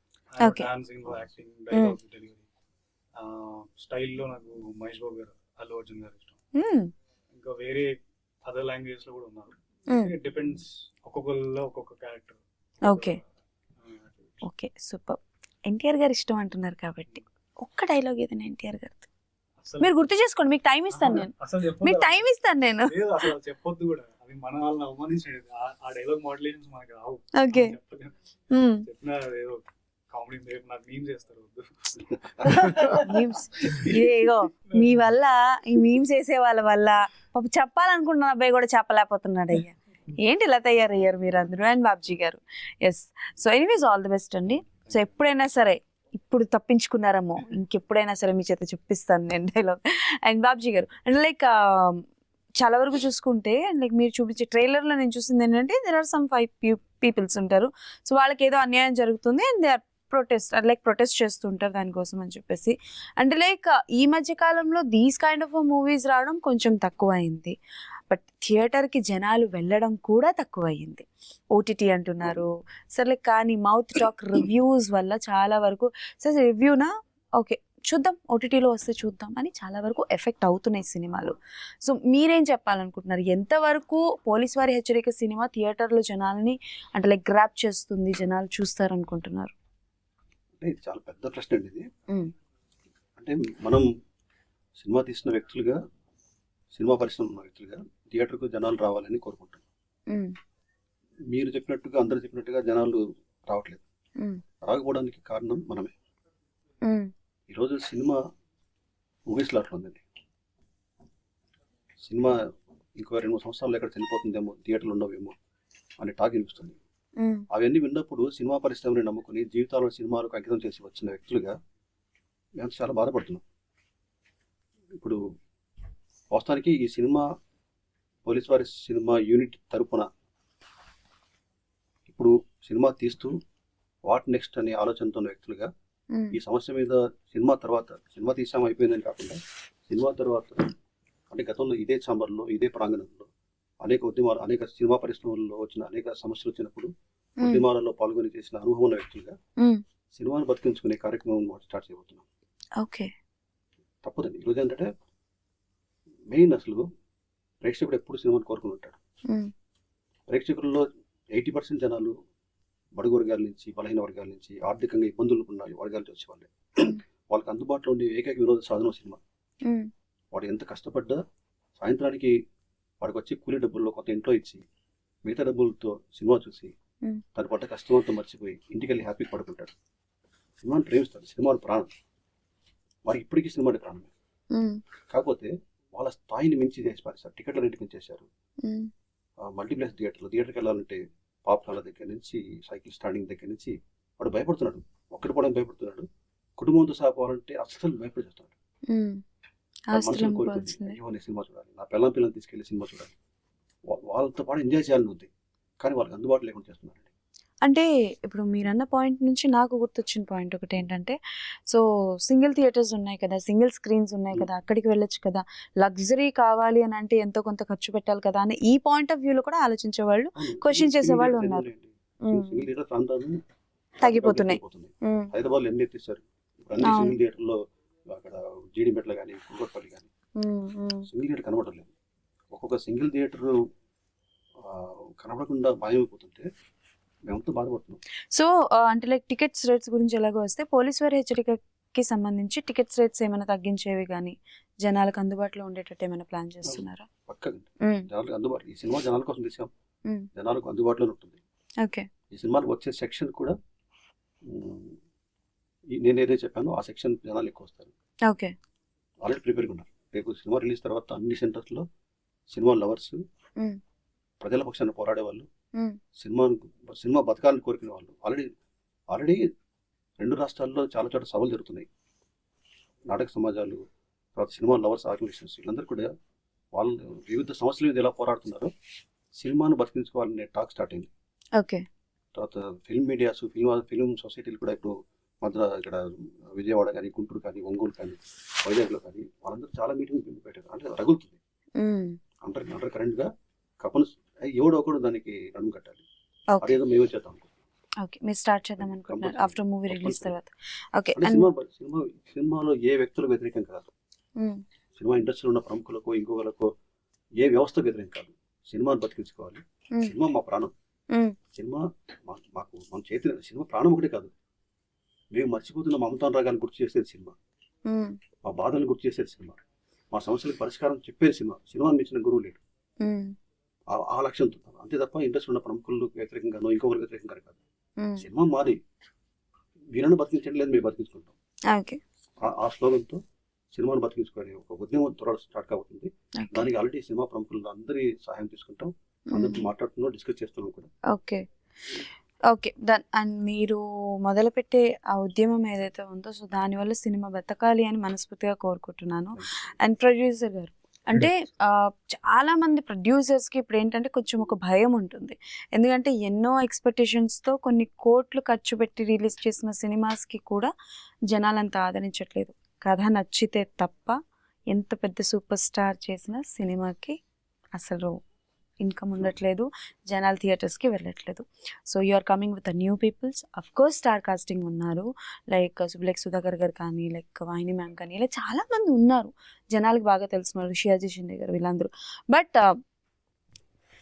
dancing, acting, dialogue delivery స్టైల్లో నాకు మహేష్ బాబు గారు, అల్లు అర్జున్ గారు ఇష్టం. ఇంకా వేరే అదర్ లాంగ్వేజెస్ లో కూడా ఉన్నారు. డిపెండ్స్, ఒక్కొక్కరిలో ఒక్కొక్క character. Okay okay super. NTR గారు ఇష్టం అంటున్నారు కాబట్టి ఒక్క డైలాగ్ ఏదైనా ఎన్టీఆర్ గారు మీరు గుర్తు చేసుకోండి. మీకు టైం ఇస్తాను నేను, మీకు టైం ఇస్తాను నేను. అసలు చెప్పొద్దు కూడా, అది మన వాళ్ళని అవమానించండి. ఆ డైలాగ్ మోడ్యులేషన్స్ మనకి రావు. ఓకే చెప్పిన ఏదో కామెడీ నాకు మీమ్స్ చేస్తారు. ఇదేగో మీ వల్ల, ఈ మీమ్స్ వేసే వాళ్ళ వల్ల పాపం చెప్పాలనుకుంటున్న అబ్బాయి కూడా చెప్పలేకపోతున్నాడు. అయ్యా ఏంటి ఇలా తయారయ్యారు మీరు అందరూ. అండ్ బాబ్జీ గారు, yes. So anyways all the best అండి. సో ఎప్పుడైనా సరే, ఇప్పుడు తప్పించుకున్నారేమో, ఇంకెప్పుడైనా సరే మీ చేత చూపిస్తాను నేను డైలాగ్. అండ్ బాబ్జీ గారు, అండ్ లైక్ చాలా వరకు చూసుకుంటే లైక్ మీరు చూపించే ట్రైలర్లో నేను చూసింది ఏంటంటే దెర్ ఆర్ సమ్ 5 పీపుల్స్ ఉంటారు. సో వాళ్ళకి ఏదో అన్యాయం జరుగుతుంది అండ్ దే ఆర్ ప్రొటెస్ట్ చేస్తుంటారు దానికోసం అని చెప్పేసి. అంటే లైక్ ఈ మధ్య కాలంలో దీస్ కైండ్ ఆఫ్ మూవీస్ రావడం కొంచెం తక్కువ అయింది, బట్ థియేటర్కి జనాలు వెళ్ళడం కూడా తక్కువ అయింది. ఓటీటీ అంటున్నారు సరే, కానీ మౌత్ టాక్ రివ్యూస్ వల్ల చాలా వరకు సరే రివ్యూనా ఓకే చూద్దాం, ఓటీటీలో వస్తే చూద్దాం అని చాలా వరకు ఎఫెక్ట్ అవుతున్నాయి సినిమాలు. సో మీరేం చెప్పాలనుకుంటున్నారు? ఎంతవరకు పోలీస్ వారి హెచ్చరిక సినిమా థియేటర్లో జనాల్ని అంటే లైక్ గ్రాప్ చేస్తుంది, జనాలు చూస్తారనుకుంటున్నారు? అంటే ఇది చాలా పెద్ద ప్రశ్న అండి ఇది. అంటే మనం సినిమా తీసిన వ్యక్తులుగా, సినిమా పరిశ్రమ ఉన్న వ్యక్తులుగా థియేటర్కు జనాలు రావాలని కోరుకుంటాం. మీరు చెప్పినట్టుగా, అందరూ చెప్పినట్టుగా జనాలు రావట్లేదు. రాకపోవడానికి కారణం మనమే. ఈరోజు సినిమా మూవీస్లో అట్లా ఉందండి. సినిమా ఇంకో 2-3 సంవత్సరాలు ఎక్కడ చనిపోతుందేమో, థియేటర్లు ఉండవేమో అనే టాక్ వినిపిస్తుంది. అవన్నీ విన్నప్పుడు సినిమా పరిశ్రమని నమ్ముకుని జీవితాలను సినిమాలకు అంకితం చేసి వచ్చిన వ్యక్తులుగా మేము చాలా బాధపడుతున్నాం. ఇప్పుడు వాస్తవానికి ఈ సినిమా పోలీస్ వారి సినిమా యూనిట్ తరపున ఇప్పుడు సినిమా తీస్తూ వాట్ నెక్స్ట్ అనే ఆలోచనతో ఉన్న వ్యక్తులుగా ఈ సమస్య మీద సినిమా తర్వాత, సినిమా తీసాం అయిపోయిందని కాకుండా సినిమా తర్వాత అంటే గతంలో ఇదే ఛాంబర్లో, ఇదే ప్రాంగణంలో అనేక ఉద్యమాలు, అనేక సినిమా పరిశ్రమల్లో వచ్చిన అనేక సమస్యలు వచ్చినప్పుడు ఉద్యమాలలో పాల్గొని చేసిన అనుభవం ఉన్న వ్యక్తులుగా సినిమాను బతికించుకునే కార్యక్రమం స్టార్ట్ చేయబోతున్నాం. ఓకే, తప్పదండి. ఈరోజు ఏంటంటే మెయిన్ అసలు ప్రేక్షకుడు ఎప్పుడు సినిమాను కోరుకుని ఉంటాడు. ప్రేక్షకుల్లో 80% జనాలు బడుగు వర్గాల నుంచి, బలహీన వర్గాల నుంచి, ఆర్థికంగా ఇబ్బందులు ఉన్న వర్గాల నుంచి వచ్చేవాళ్ళే. వాళ్ళకి అందుబాటులో ఉండే ఏకైక వినోద సాధనం సినిమా. వాడు ఎంత కష్టపడ్డా సాయంత్రానికి వాడికి వచ్చి కూలీ డబ్బుల్లో కొంత ఇంట్లో ఇచ్చి మిగతా డబ్బులతో సినిమా చూసి తన పడ్డ కష్టమంతా మర్చిపోయి ఇంటికి వెళ్ళి హ్యాపీగా పడుకుంటాడు. సినిమాని ప్రేమిస్తాడు, సినిమాను ప్రాణం. వారికి ఇప్పటికీ సినిమాని ప్రాణమే. కాకపోతే వాళ్ళ స్థాయిని మించి చేసి పారేస్తారు. టికెట్ల రేటు పెంచేశారు. మల్టీప్లెక్స్ థియేటర్కి వెళ్ళాలంటే పాప్కార్న్ల దగ్గర నుంచి, సైకిల్ స్టాండింగ్ దగ్గర నుంచి వాడు భయపడుతున్నాడు. ఒక్కటి పోవడానికి భయపడుతున్నాడు. కుటుంబంతో సహా పోవాలంటే అస్సలు భయపడి చేస్తున్నాడు. ఆస్తులు మనసులో కోరుకుంది అమ్ముకోవాల్సిందే. అయ్యో నేను సినిమా చూడాలి, నా పిల్లల్ని తీసుకెళ్ళి సినిమా చూడాలి, వాళ్ళతో పాటు ఎంజాయ్ చేయాలని ఉంది, కానీ వాళ్ళకి అందుబాటులో లేకుండా చేస్తున్నారండి. అంటే ఇప్పుడు మీరన్న పాయింట్ నుంచి నాకు గుర్తొచ్చిన పాయింట్ ఒకటి ఏంటంటే, సో సింగిల్ థియేటర్స్ ఉన్నాయి కదా, సింగిల్ స్క్రీన్స్ ఉన్నాయి కదా, అక్కడికి వెళ్ళొచ్చు కదా, లగ్జరీ కావాలి అని అంటే ఎంతో కొంత ఖర్చు పెట్టాలి కదా అని ఈ పాయింట్ ఆఫ్ వ్యూలో కూడా ఆలోచించే వాళ్ళు, క్వశ్చన్ చేసే వాళ్ళు ఉన్నారు. సింగిల్ థియేటర్ ప్రాంతాలు తగ్గిపోతున్నాయి. హైదరాబాద్ లో ఎన్ని ఎత్తిస్తారు ఇప్పుడు అన్ని అవును. సింగిల్ థియేటర్లో, అక్కడ జీడిమెట్ల కానీ కుంకట్పల్లి కానీ సింగిల్ థియేటర్ కనబడలేదు. ఒక్కొక్క సింగిల్ థియేటర్ కనబడకుండా మాయమైపోతుంటే మేమంతా బాధపడుతున్నాం. సో అంటే లైక్ టికెట్స్ రేట్స్ గురించి ఎలాగో వస్తే, పోలీస్ వారి హెచ్చరికకి సంబంధించి టికెట్స్ రేట్స్ ఏమైనా తగ్గించేవి కానీ జనాలకు అందుబాటులో ఉండేటట్టు ఏమైనా ప్లాన్ చేస్తున్నారా? పక్కగా జనాలకు అందుబాటులో, ఈ సినిమా జనాల కోసం తీసాం, జనాలకు అందుబాటులో ఉంటుంది. ఓకే. ఈ సినిమాకి వచ్చే సెక్షన్ కూడా నేను ఏదైతే చెప్పానో ఆ సెక్షన్ జనాలు ఎక్కువ వస్తారు. ఓకే. ఆల్రెడీ ప్రిపేర్గా ఉన్నారు. రేపు సినిమా రిలీజ్ తర్వాత అన్ని సెంటర్స్లో సినిమా లవర్స్, ప్రజల పక్షాన పోరాడే వాళ్ళు, సినిమా బతకాలని కోరుకునే వాళ్ళు ఆల్రెడీ 2 రాష్ట్రాల్లో చాలా చోట్ల సభలు జరుగుతున్నాయి. నాటక సమాజాలు, తర్వాత సినిమా లవర్స్ ఆర్గనైజేషన్స్, వీళ్ళందరూ కూడా వాళ్ళు వివిధ సమస్యల మీద ఎలా పోరాడుతున్నారో సినిమాను బతికించుకోవాలనే టాక్ స్టార్ట్ అయింది. ఓకే. తర్వాత ఫిల్మ్ మీడియాస్, ఫిల్మ్ సొసైటీలు కూడా ఇప్పుడు ఇక్కడ విజయవాడ కానీ, గుంటూరు కానీ, ఒంగోలు కానీ, వైజాగ్లో కానీ వాళ్ళందరూ చాలా మీటింగ్ పెట్టారు. అంటే రగులుతుంది అండర్ కరెంట్ గా, కపన్ ఎవడో ఒకడు దానికి నడుము కట్టాలి. అదేదో మేమే చేద్దాం. ఓకే, మీరు స్టార్ట్ చేద్దాం అనుకుంటున్నారు ఆఫ్టర్ మూవీ రిలీజ్ తర్వాత. ఓకే. సినిమాలో ఏ వ్యక్తులకు వ్యతిరేకం కాదు, సినిమా ఇండస్ట్రీలో ఉన్న ప్రముఖులకు ఇంకొకలకు ఏ వ్యవస్థకు వ్యతిరేకం కాదు. సినిమాను బతికించుకోవాలి. సినిమా మా ప్రాణం. సినిమా మాకు మన చేతి, సినిమా ప్రాణం ఒకటే కాదు, మేము మర్చిపోతున్న మమతాన్ రాగాన్ని గుర్తు చేసేది సినిమా, మా బాధలను గుర్తు చేసేది సినిమా, మా సమస్యలకు పరిష్కారం చెప్పేది సినిమా. సినిమాని మించిన గురువు లేడు. ఆ లక్ష్యంతో అంతే తప్ప ఇండస్ట్రీ ఉన్న ప్రముఖులకు వ్యతిరేకంగానో ఇంకొకరికి వ్యతిరేకంగా కాదు. సినిమా మాది, వీళ్ళని బతికించండి, లేదు మేము బతికించుకుంటాం. ఆ స్లోగన్తో సినిమాను బతికించుకొని ఒక ఉద్యమం త్వరలో స్టార్ట్ కాబోతుంది. దానికి ఆల్రెడీ సినిమా ప్రముఖులు అందరి సహాయం తీసుకుంటాం, అందరితో మాట్లాడుతున్నాం, డిస్కస్ చేస్తున్నాం కూడా. ఓకే. Okay, done. అండ్ మీరు మొదలుపెట్టే ఆ ఉద్యమం ఏదైతే ఉందో, సో దానివల్ల సినిమా బతకాలి అని మనస్ఫూర్తిగా కోరుకుంటున్నాను. అండ్ ప్రొడ్యూసర్ గారు, అంటే చాలా మంది ప్రొడ్యూసర్స్కి ఇప్పుడు ఏంటంటే కొంచెం ఒక భయం ఉంటుంది. ఎందుకంటే ఎన్నో ఎక్స్పెక్టేషన్స్తో కొన్ని కోట్లు ఖర్చు పెట్టి రిలీజ్ చేసిన సినిమాస్కి కూడా జనాలంతా ఆదరించట్లేదు. కథ నచ్చితే తప్ప ఎంత పెద్ద సూపర్ స్టార్ చేసిన సినిమాకి అసలు ఇన్కమ్ ఉండట్లేదు, జనాలు థియేటర్స్కి వెళ్ళట్లేదు. So you are coming with new peoples. Of course star casting ఉన్నారు, లైక్ సుధాకర్ గారు కానీ, లైక్ వాహిని మ్యామ్ కానీ, ఇలా చాలామంది ఉన్నారు జనాలకు బాగా తెలిసిన వాళ్ళు, షియాజీ షిండే గారు, వీళ్ళందరూ. బట్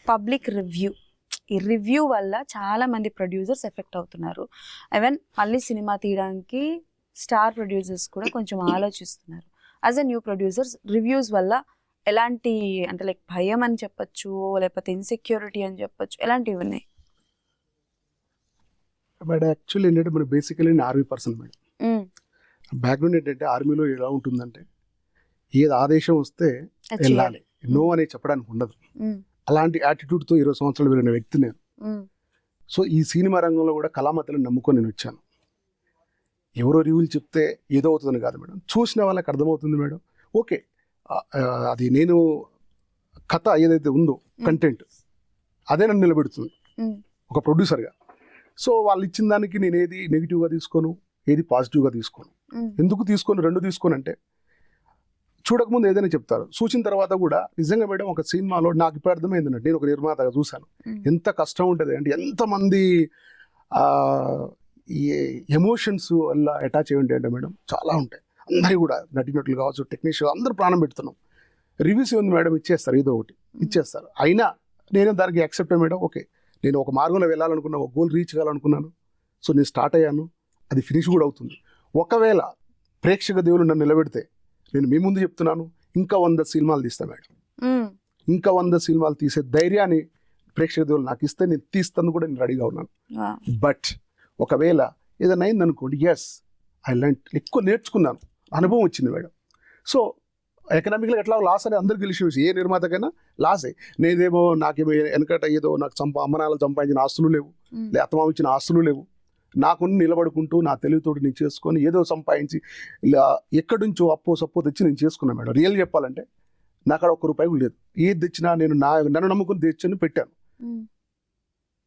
పబ్లిక్ ఈ రివ్యూ వల్ల చాలామంది ప్రొడ్యూసర్స్ ఎఫెక్ట్ అవుతున్నారు. ఈవెన్ మళ్ళీ సినిమా తీయడానికి స్టార్ ప్రొడ్యూసర్స్ కూడా కొంచెం ఆలోచిస్తున్నారు. As a new producers, reviews వల్ల ఎలాంటి, అంటే లైక్ భయం అని చెప్పచ్చు, లేకపోతే ఇన్సెక్యూరిటీ అని చెప్పచ్చు, ఎలాంటివి ఉన్నాయి? మేడం యాక్చువల్లీ ఏంటంటే మన basically army person madam. Background ఏంటంటే ఆర్మీలో ఎలా ఉంటుందంటే ఏది ఆదేశం వస్తే వెళ్ళాలి, నో అని చెప్పడానికి ఉండదు. అలాంటి యాటిట్యూడ్తో 20 సంవత్సరాలు వెళ్ళిన వ్యక్తి నేను. సో ఈ సినిమా రంగంలో కూడా కళామతలను నమ్ముకొని నేను వచ్చాను. ఎవరో రివ్యూలు చెప్తే ఏదో అవుతుందని కాదు మేడం, చూసిన వాళ్ళకి అర్థమవుతుంది మేడం. ఓకే, అది నేను కథ ఏదైతే ఉందో కంటెంట్ అదే నన్ను నిలబెడుతుంది ఒక ప్రొడ్యూసర్గా. సో వాళ్ళు ఇచ్చిన దానికి నేను ఏది నెగిటివ్గా తీసుకోను, ఏది పాజిటివ్గా తీసుకోను. ఎందుకు తీసుకోను, 2 తీసుకోను అంటే చూడకముందు ఏదైనా చెప్తారు, చూసిన తర్వాత కూడా నిజంగా మేడం ఒక సినిమాలో నాకు ఇప్పుడు అర్థమైందంటే, నేను ఒక నిర్మాతగా చూశాను ఎంత కష్టం ఉంటుంది అంటే, ఎంతమంది ఈ ఎమోషన్స్ వల్ల అటాచ్ అయ్యి ఉంటాయి అంటే మేడం చాలా ఉంటాయి. అందరికీ కూడా నటినట్లు కావచ్చు, టెక్నీషియన్ అందరూ ప్రాణం పెడుతున్నాం. రివ్యూస్ ఉంది మేడం, ఇచ్చేస్తారు, ఏదో ఒకటి ఇచ్చేస్తారు. అయినా నేను దానికి యాక్సెప్ట్ మేడం. ఓకే, నేను ఒక మార్గంలో వెళ్ళాలనుకున్నా, ఒక గోల్ రీచ్ కావాలనుకున్నాను. సో నేను స్టార్ట్ అయ్యాను, అది ఫినిష్ కూడా అవుతుంది. ఒకవేళ ప్రేక్షక దేవులు నన్ను నిలబెడితే, నేను మీ ముందు చెప్తున్నాను, ఇంకా 100 సినిమాలు తీస్తాను మేడం. ఇంకా 100 సినిమాలు తీసే ధైర్యాన్ని ప్రేక్షక దేవులు నాకు ఇస్తే నేను తీస్తాను కూడా నేను రెడీగా ఉన్నాను. బట్ ఒకవేళ ఏదైనా అయింది అనుకోండి, ఎస్ ఐ లెర్న్, ఎక్కువ నేర్చుకున్నాను, అనుభవం వచ్చింది మేడం. సో ఎకనామిక్గా ఎట్లా లాస్ అని అందరికీ తెలిసిన విషయం, ఏ నిర్మాతకైనా లాసే. నాకేమో వెనకట ఏదో నాకు అమ్మనాలు సంపాదించిన ఆస్తులు లేవు, అత్తమామ ఇచ్చిన ఆస్తులు లేవు, నాకుని నిలబడుకుంటూ నా తెలివితోటి నేను చేసుకొని ఏదో సంపాదించి ఇలా ఎక్కడి నుంచో సప్పో తెచ్చి నేను చేసుకున్నాను మేడం. రియల్ చెప్పాలంటే నాకు అక్కడ 1 రూపాయి కూడా లేదు. ఏది తెచ్చినా నేను నన్ను నమ్ముకుని తెచ్చని పెట్టాను.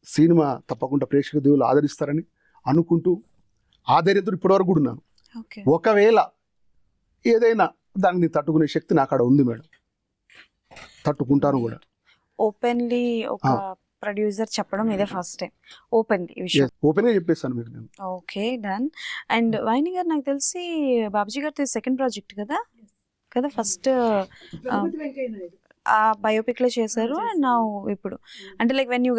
సినిమా తప్పకుండా ప్రేక్షక దేవులు ఆదరిస్తారని అనుకుంటూ ఆధైర్యంతో ఇప్పటివరకు కూడా ఉన్నాను. ఒకవేళ ఏదైనా దాన్ని తట్టుకునే శక్తి నాకు అక్కడ ఉంది మేడం, తట్టుకుంటాను కూడా. ఓపెన్లీ ఒక ప్రొడ్యూసర్ చెప్పడం ఇదే ఫస్ట్ టైం ఓపెన్లీ ఈ విషయం. ఓపెన్ గా చెప్పేస్తాను మీకు నేను. Okay done. అండ్ వాహిని గారు నాకు తెలిసి బాబుజీ గారితో సెకండ్ ప్రాజెక్ట్ కదా ఫస్ట్ రఘుపతి వెంకయ్య నాయుడు ఆ బయోపిక్ లో చేశారు. అండ్ నా ఇప్పుడు అంటే like when you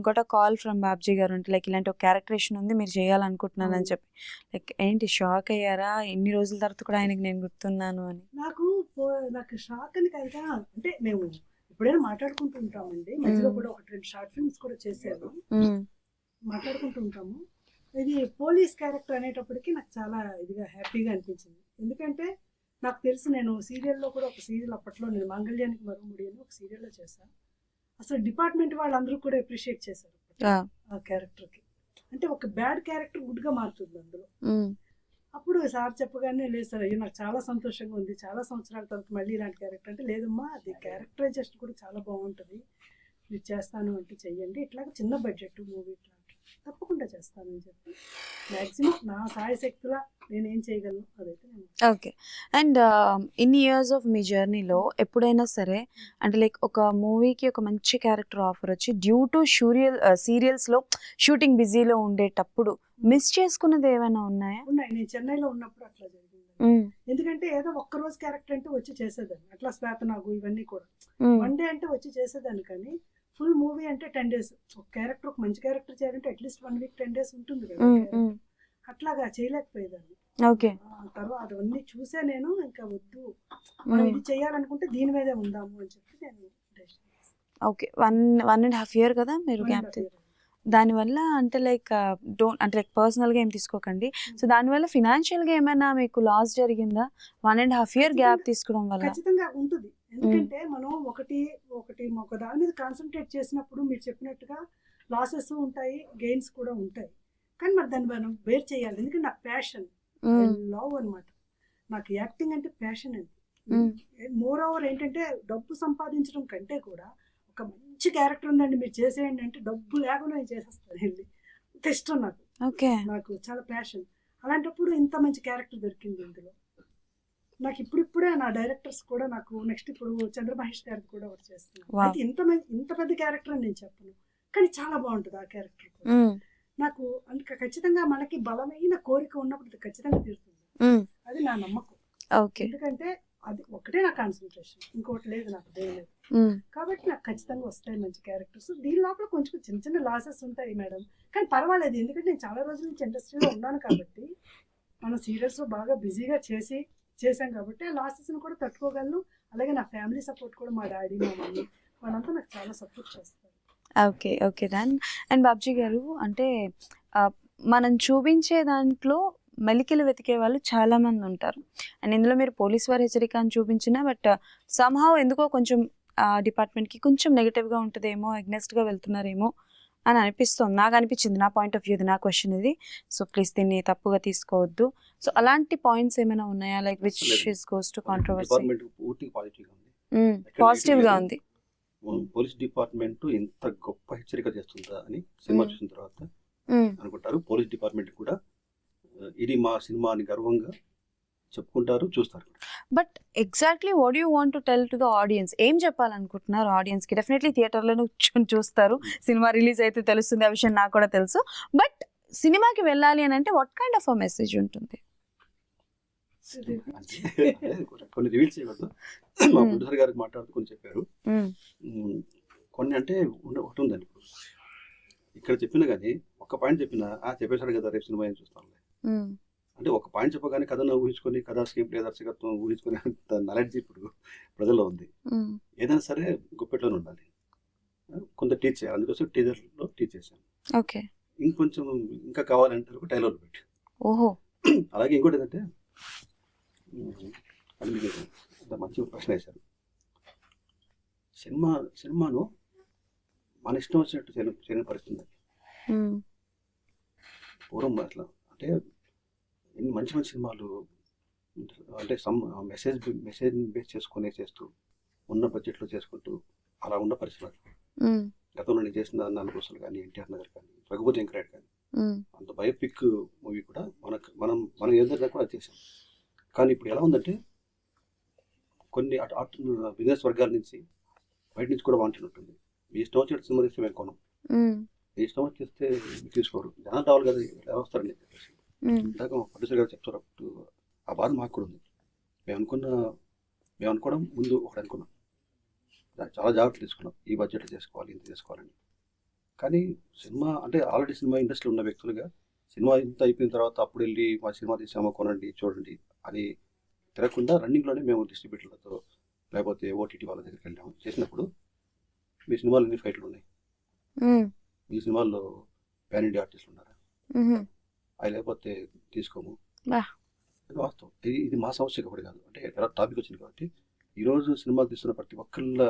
get a call from Babji గారు అంటే లైక్ ఇలాంటి ఒక క్యారెక్టరేషన్ ఉంది మీరు చేయాలనుకుంటున్నాను అని చెప్పి లైక్ ఏంటి షాక్ అయ్యారా? ఎన్ని రోజుల తర్వాత కూడా ఆయనకి నేను గుర్తున్నాను అని. నాకు షాక్ అని కదా, అంటే మేము ఎప్పుడైనా మాట్లాడుకుంటూ ఉంటామండి, మధ్యలో కూడా 1-2 షార్ట్ ఫిల్మ్స్ కూడా చేశాను, మాట్లాడుకుంటూ ఉంటాము. ఇది పోలీస్ క్యారెక్టర్ అనేటప్పటికి నాకు చాలా ఇదిగా హ్యాపీగా అనిపించింది. ఎందుకంటే నాకు తెలుసు నేను సీరియల్లో కూడా ఒక సీరియల్ అప్పట్లో నేను మాంగళ్యానికి మరుముడి అని ఒక సీరియల్లో చేశాను. అసలు డిపార్ట్మెంట్ వాళ్ళందరూ కూడా అప్రిషియేట్ చేశారు ఆ క్యారెక్టర్కి. అంటే ఒక బ్యాడ్ క్యారెక్టర్ గుడ్గా మారుతుంది అందులో. అప్పుడు సార్ చెప్పగానే లేదు సార్, అయ్యో నాకు చాలా సంతోషంగా ఉంది, చాలా సంవత్సరాల తర్వాత మళ్ళీ ఇలాంటి క్యారెక్టర్ అంటే, లేదమ్మా అది క్యారెక్టరైజేషన్ కూడా చాలా బాగుంటుంది, మీరు చేస్తాను అంటే చెయ్యండి, ఇట్లాగ చిన్న బడ్జెట్ మూవీ ఇట్లా తప్పకుండా చేస్తానని చెప్పి మ్యాక్సిమం నా సాయశక్తులా నేనేం చేయగలను అదైతే నేను. ఓకే. అండ్ ఇన్ని ఇయర్స్ ఆఫ్ మీ జర్నీలో ఎప్పుడైనా సరే అంటే లైక్ ఒక మూవీకి ఒక మంచి క్యారెక్టర్ ఆఫర్ వచ్చి డ్యూ టు సీరియల్స్లో షూటింగ్ బిజీలో ఉండేటప్పుడు మిస్ చేసుకున్నది ఏమైనా ఉన్నాయా? ఉన్నాయి. నేను చెన్నైలో ఉన్నప్పుడు అట్లా జరిగింది. ఎందుకంటే ఏదో ఒక్కరోజు క్యారెక్టర్ అంటే వచ్చి చేసేదాన్ని, అట్లా శ్వేతనాగు ఇవన్నీ కూడా 1 డే అంటే వచ్చి చేసేదాన్ని. కానీ ఫుల్ మూవీ అంటే 10 days ఒక క్యారెక్టర్, ఒక మంచి క్యారెక్టర్ చేయాలంటే అట్లీస్ట్ 1 week 10 days ఉంటుంది కదా. అట్లాగా చేయలేకపోయేదాన్ని. ఓకే. తర్వాత అవన్నీ చూసే నేను ఇంకా వద్దు, మనం ఇది చేయాలనుకుంటే దీని మీదే ఉందాము అని చెప్పి నేను ఓకే. 1.5 year కదా మీరు గ్యాప్. దానివల్ల అంటే లైక్ అంటే లైక్ పర్సనల్గా ఏం తీసుకోకండి. సో దానివల్ల ఫినాన్షియల్గా ఏమైనా మీకు లాస్ జరిగిందా 1.5 year గ్యాప్ తీసుకోవడం వల్ల? ఖచ్చితంగా ఉంటుంది. ఎందుకంటే మనం ఒకటి ఒక దాని మీద కాన్సన్ట్రేట్ చేసినప్పుడు మీరు చెప్పినట్టుగా లాసెస్ ఉంటాయి, గెయిన్స్ కూడా ఉంటాయి. కానీ మరి దాన్ని మనం బేర్ చేయాలి. ఎందుకంటే నాకు ప్యాషన్, లవ్ అనమాట. నాకు యాక్టింగ్ అంటే ప్యాషన్ అండి. మోర్ ఓవర్ ఏంటంటే డబ్బు సంపాదించడం కంటే కూడా ఒక మంచి క్యారెక్టర్ ఉందండి మీరు చేసేయండి అంటే డబ్బు లేకుండా నేను చేసేస్తాను వెళ్ళి. అంత ఇష్టం నాకు. నాకు చాలా ప్యాషన్. అలాంటప్పుడు ఇంత మంచి క్యారెక్టర్ దొరికింది ఇందులో నాకు. ఇప్పుడిప్పుడే నా డైరెక్టర్స్ కూడా నాకు నెక్స్ట్ ఇప్పుడు చంద్రమహేష్ గారికి కూడా ఒకటి చేస్తున్నాను. అయితే ఇంత పెద్ద క్యారెక్టర్ అని నేను చెప్పను, కానీ చాలా బాగుంటుంది ఆ క్యారెక్టర్. నాకు అంటే ఖచ్చితంగా మనకి బలమైన కోరిక ఉన్నప్పుడు ఖచ్చితంగా తీరుతుంది, అది నా నమ్మకం. ఎందుకంటే అది ఒకటే నా కాన్సన్ట్రేషన్, ఇంకోటి లేదు నాకు, దేని లేదు. కాబట్టి నాకు ఖచ్చితంగా వస్తాయి మంచి క్యారెక్టర్స్. దీని లోపల కొంచెం చిన్న చిన్న లాసెస్ ఉంటాయి మేడం, కానీ పర్వాలేదు. ఎందుకంటే నేను చాలా రోజుల నుంచి ఇండస్ట్రీలో ఉన్నాను కాబట్టి, మనం సీరియల్స్లో బాగా బిజీగా చేశాం కాబట్టి ఆ లాసెస్ని కూడా తట్టుకోగలను. అలాగే నా ఫ్యామిలీ సపోర్ట్ కూడా, మా డాడీ మా మమ్మీ వాళ్ళంతా నాకు చాలా సపోర్ట్ చేస్తారు. Okay done. అండ్ బాబ్జీ గారు అంటే మనం చూపించే దాంట్లో మెలికలు వెతికే వాళ్ళు చాలా మంది ఉంటారు. అండ్ ఇందులో మీరు పోలీస్ వారి హెచ్చరిక అని చూపించిన బట్ సమ్హౌ ఎందుకో కొంచెం డిపార్ట్మెంట్కి కొంచెం నెగిటివ్గా ఉంటుందేమో, అగ్నెస్ట్గా వెళ్తున్నారేమో అని అనిపిస్తుంది. నాకు అనిపించింది, నా పాయింట్ ఆఫ్ వ్యూ, నా క్వశ్చన్ ఇది. సో ప్లీజ్ దీన్ని తప్పుగా తీసుకోవద్దు. సో అలాంటి పాయింట్స్ ఏమైనా ఉన్నాయా like which is goes to controversy? పాజిటివ్గా ఉంది. పోలీస్ డిపార్ట్మెంట్ ఎంత గొప్ప హెచ్చరిక చేస్తుందా అని సినిమా చూసిన తర్వాత అనుకుంటారు. పోలీస్ డిపార్ట్మెంట్ కూడా ఇది మా సినిమా అని గర్వంగా చెప్పుకుంటారు, చూస్తారు. But exactly what you want to tell to the audience? ఏం చెప్పాలనుకుంటున్నారు ఆడియన్స్కి? డెఫినెట్లీ థియేటర్లో చూస్తారు, సినిమా రిలీజ్ అయితే తెలుస్తుంది, ఆ విషయం నాకు కూడా తెలుసు. బట్ సినిమాకి వెళ్ళాలి అని అంటే what kind of a message ఉంటుంది? కొన్ని రివీల్ చేయకూడదు. మా ప్రొడ్యూసర్ గారికి మాట్లాడుతూ కొన్ని చెప్పారు. కొన్ని అంటే ఒకటి ఉందండి, ఇక్కడ చెప్పినా కానీ ఒక పాయింట్ చెప్పినా చెప్పేశాడు కదా రేపు సినిమా ఏం చూస్తాంలే అంటే ఒక పాయింట్ చెప్పగానే కథను ఊహించుకొని, కథా స్క్రీన్ ప్లే దర్శకత్వం ఊహించుకునే అంత నాలెడ్జ్ ఇప్పుడు ప్రజల్లో ఉంది. ఏదైనా సరే గుప్పెట్లోనే ఉండాలి, కొంత టీచ్ చేయాలి. అందుకోసం టీజర్లో టీచ్ చేశాను. ఓకే. ఇంకొంచెం ఇంకా కావాలంటే ఒక టైలర్లు పెట్టి. ఓహో. అలాగే ఇంకోటి ఏంటంటే, అది మీకు మంచి ప్రశ్న వేశారు. సినిమాను మన ఇష్టం వచ్చినట్టు చేయని పరిస్థితుంది. పూర్వం అట్లా అంటే ఎన్ని మంచి మంచి సినిమాలు అంటే మెసేజ్ బేస్ చేసుకునే చేస్తూ ఉన్న బడ్జెట్లో చేసుకుంటూ అలా ఉన్న పరిస్థితులు. గతంలో నేను చేసిన నాన్నకోసలు కానీ ఎన్టీఆర్ నగర్ కానీ రఘుపతి వెంకటరెడ్డి కానీ అంత బయోపిక్ మూవీ కూడా మనం ఏదైనా కూడా చేసాం. కానీ ఇప్పుడు ఎలా ఉందంటే కొన్ని బిజినెస్ వర్గాల నుంచి బయట నుంచి కూడా వాంటెడ్ ఉంటుంది. మీ ఇష్టం వచ్చినట్టు సినిమా తీస్తే మేము కొనం, మీ ఇష్టం వచ్చి చేస్తే తీసుకోరు, జనాలు రావాలి కదా ఎలా వస్తారని చెప్పేసి ఇందాక ప్రొడ్యూసర్ గారు చెప్తారు. అప్పుడు ఆ బాధ మాకు కూడా ఉంది. మేము అనుకోవడం ముందు ఒకటి అనుకున్నాం, చాలా జాగ్రత్తలు తీసుకున్నాం, ఈ బడ్జెట్లో చేసుకోవాలి ఇంత చేసుకోవాలని. కానీ సినిమా అంటే ఆల్రెడీ సినిమా ఇండస్ట్రీలో ఉన్న వ్యక్తులుగా సినిమా ఇంత అయిపోయిన తర్వాత అప్పుడు వెళ్ళి మా సినిమా తీసామో కొనండి చూడండి అని తిరగకుండా రన్నింగ్లోనే మేము డిస్ట్రిబ్యూటర్లతో లేకపోతే ఓటీటీ వాళ్ళ దగ్గరికి వెళ్ళాము. చేసినప్పుడు మీ సినిమాలో ఎన్ని ఫైట్లు ఉన్నాయి, మీ సినిమాల్లో పాన్ ఇండియా ఆర్టిస్టులు ఉన్నారా, అవి లేకపోతే తీసుకోము. వాస్తవం ఇది మా సమస్య కాబట్టి కాదు, అంటే టాపిక్ వచ్చింది కాబట్టి ఈరోజు సినిమాలు తీస్తున్న ప్రతి ఒక్కళ్ళ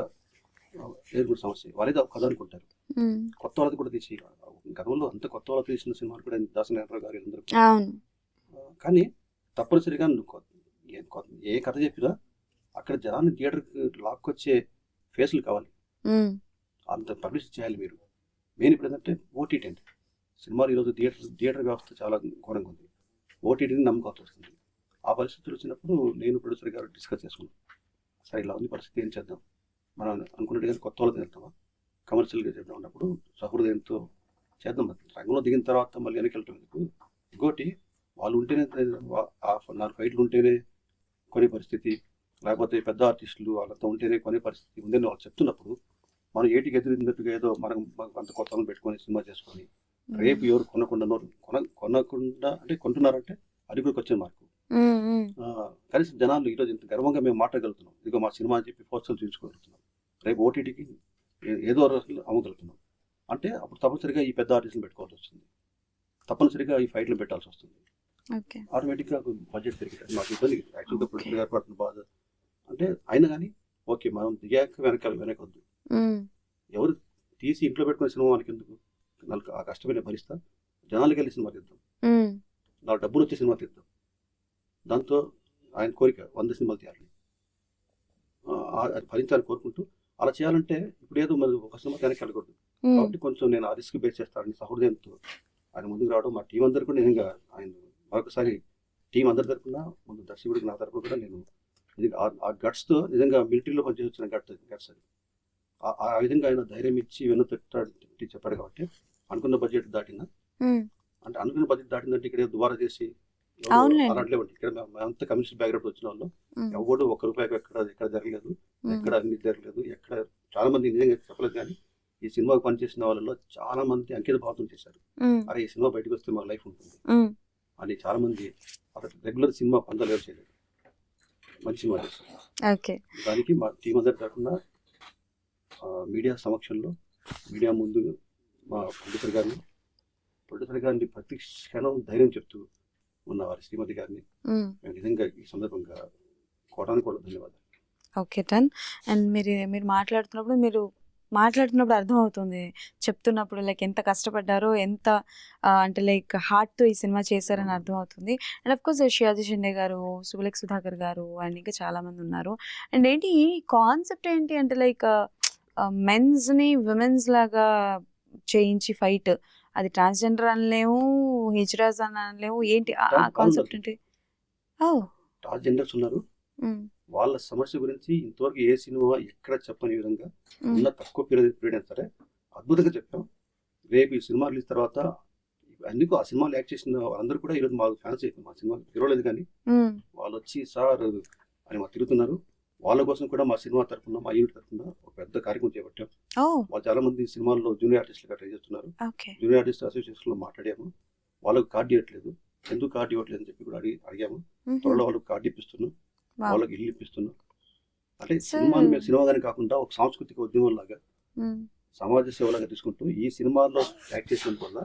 ఎదుర్కొన్న సమస్య. వాళ్ళేదో కథ అనుకుంటారు, కొత్త వాళ్ళది కూడా తీసి గతంలో అంత కొత్త వాళ్ళు తీసిన సినిమాలు కూడా దాసనారాయణరావు గారు అందరూ. కానీ తప్పనిసరిగా ఏ కథ చెప్పినా అక్కడ జనాన్ని థియేటర్కి లాక్కొచ్చే ఫేసులు కావాలి, అంత పబ్లిసిటీ చేయాలి. మెయిన్ ఇప్పుడు ఏంటంటే ఓటీటీ అండి. సినిమాలు ఈరోజు థియేటర్ వ్యవస్థ చాలా ఘోరంగా ఉంది, ఓటీటీని నమ్ముకోవాల్సి వస్తుంది. ఆ పరిస్థితులు వచ్చినప్పుడు నేను ప్రొడ్యూసర్ గారు డిస్కస్ చేసుకున్నాను, సరే ఇలా ఉంది పరిస్థితి, ఏం చేద్దాం, మనం అనుకున్నట్టుగా కొత్త వాళ్ళతో వెళ్తామా కమర్షియల్గా చేద్దాం అన్నప్పుడు సహృదయంతో చేద్దాం. రంగంలో దిగిన తర్వాత మళ్ళీ వెనక్కి వెళ్ళటం ఎందుకు, ఇంకోటి వాళ్ళు ఉంటేనే 4 ఫైట్లు ఉంటేనే కొనే పరిస్థితి, లేకపోతే పెద్ద ఆర్టిస్టులు వాళ్ళతో ఉంటేనే కొనే పరిస్థితి ఉందని వాళ్ళు చెప్తున్నప్పుడు మనం ఏటికి ఎదురున్నట్టుగా ఏదో మనం అంత కొత్త పెట్టుకొని సినిమా చేసుకొని రేపు ఎవరు కొనకుండా అంటే కొంటున్నారంటే అది కూడా క్వశ్చన్ మార్కు. కనీసం జనాలు ఈరోజు ఇంత గర్వంగా మేము మాట్లాడగలుగుతున్నాం, ఇదిగో మా సినిమా అని చెప్పి పోస్టర్లు చూసుకోగలుగుతున్నాం, రేపు ఓటీటీకి ఏదో రోజులు అమ్మగలుగుతున్నాం అంటే అప్పుడు తప్పనిసరిగా ఈ పెద్ద ఆర్టిస్టులు పెట్టుకోవాల్సి వస్తుంది, తప్పనిసరిగా ఈ ఫైట్లు పెట్టాల్సి వస్తుంది. ఆటోమేటిక్గా బడ్జెట్ పెరిగింది, మాకు ఇబ్బంది. యాక్చువల్గా ప్రొడ్యూసర్ గారు పడుతున్న బాధ అంటే అయినా కానీ ఓకే మనం దిగాక వెనకొద్దు, ఎవరు తీసి ఇంట్లో పెట్టుకునే సినిమా మనకి ఎందుకు, ఆ కష్టమైన భరిస్తా, జనాలకి వెళ్ళి సినిమా తీద్దాం, 4 డబ్బులు వచ్చే సినిమా తీద్దాం. దాంతో ఆయన కోరిక 100 సినిమాలు తీయాలి, అది భరించాలని కోరుకుంటూ అలా చేయాలంటే ఇప్పుడు ఏదో మరి ఒక సినిమా వెనక్కి వెళ్ళకూడదు. కాబట్టి కొంచెం నేను ఆ రిస్క్ బేస్ చేస్తానని సహృదయంతో ఆయన ముందుకు రావడం, మా టీం అందరూ కూడా నిజంగా ఆయన మరొకసారి టీం అందరి తరఫున ముందు దర్శకుడికి నా తరఫున కూడా నేను ఆ గట్స్తో నిజంగా మిలిటరీలో పనిచేసిన గట్స్ అది ఆ విధంగా ఆయన ధైర్యం ఇచ్చి వెన్నుతట్టి చెప్పాడు. కాబట్టి అనుకున్న బడ్జెట్ దాటిందా అంటే అనుకున్న బడ్జెట్ దాటిందంటే ఇక్కడ దుబారా చేసి అలాంటి ఇక్కడ అంత కమ్యూనిస్ట్ బ్యాక్గ్రౌండ్ వచ్చిన వాళ్ళు ఎవరు ₹1 ఎక్కడ జరగలేదు, ఎక్కడ అవినీతి జరగలేదు, ఎక్కడ చాలా మంది నిజంగా చెప్పలేదు. కానీ ఈ సినిమాకి పనిచేసిన వాళ్ళలో చాలా మంది అంకిత భావం చేశారు, అరే ఈ సినిమా బయటకు వస్తే మాకు లైఫ్ ఉంటుంది అని. చాలా మంది అసలు రెగ్యులర్ సినిమా పొందలేరు, చేయలేదు, మంచి సినిమా చేస్తారు. దానికి మా టీం అందరి తరఫున మీడియా సమక్షంలో మీడియా ముందు మా ప్రొడ్యూసర్ గారిని ప్రతి క్షణం ధైర్యం చెప్తూ ఉన్న వారి శ్రీమతి గారిని మేము నిజంగా ఈ సందర్భంగా కోటానికి కూడా ధన్యవాదాలు. Okay done. అండ్ మీరు మాట్లాడుతున్నప్పుడు అర్థమవుతుంది, చెప్తున్నప్పుడు లైక్ ఎంత కష్టపడ్డారో, ఎంత అంటే లైక్ హార్ట్తో ఈ సినిమా చేశారని అర్థమవుతుంది. And of course Sayaji Shinde గారు, సుబులేఖ్ సుధాకర్ గారు అండ్ ఇంకా చాలామంది ఉన్నారు. అండ్ ఏంటి ఈ కాన్సెప్ట్ ఏంటి అంటే లైక్ మెన్స్ని విమెన్స్ లాగా చేయించి ఫైట్, అది ట్రాన్స్జెండర్ అనలేము, హిజ్రాజ్ అని అనలేము, ఏంటి ఆ కాన్సెప్ట్ ఏంటి? ట్రాన్స్జెండర్స్ ఉన్నారు, వాళ్ళ సమస్య గురించి ఇంతవరకు ఏ సినిమా ఎక్కడ చెప్పని విధంగా ఉన్న తక్కువ పీరియడ్ సరే అద్భుతంగా చెప్పాం. రేపు ఈ సినిమా రిలీజ్ తర్వాత అందుకు ఆ సినిమాలు యాక్ట్ చేసిన వాళ్ళందరూ కూడా ఈరోజు మాకు ఫ్యాన్స్ అయిపోయింది. మా సినిమా తిరగలేదు కానీ వాళ్ళు వచ్చి సార్ అని మాకు తిరుగుతున్నారు. వాళ్ళ కోసం కూడా మా సినిమా తరఫున, మా యూనిట్ తరఫున ఒక పెద్ద కార్యక్రమం చేపట్టాం. వాళ్ళు చాలా మంది సినిమాల్లో జూనియర్ ఆర్టిస్టులుగా ట్రై చేస్తున్నారు. జూనియర్ ఆర్టిస్ట్ అసోసియేషన్ లో మాట్లాడాము, వాళ్ళకు కార్డు ఇవ్వట్లేదు, ఎందుకు కార్డు ఇవ్వట్లేదు అని చెప్పి కూడా అడిగాము. త్వరలో వాళ్ళకి కార్డు ఇప్పిస్తున్నాం, వాళ్ళకి ఇల్లు ఇప్పిస్తున్నాం. అంటే సినిమాని మేము సినిమాగానే కాకుండా ఒక సాంస్కృతిక ఉద్యమం లాగా, సమాజ సేవలాగా తీసుకుంటూ ఈ సినిమాల్లో యాక్ట్ చేసిన వల్ల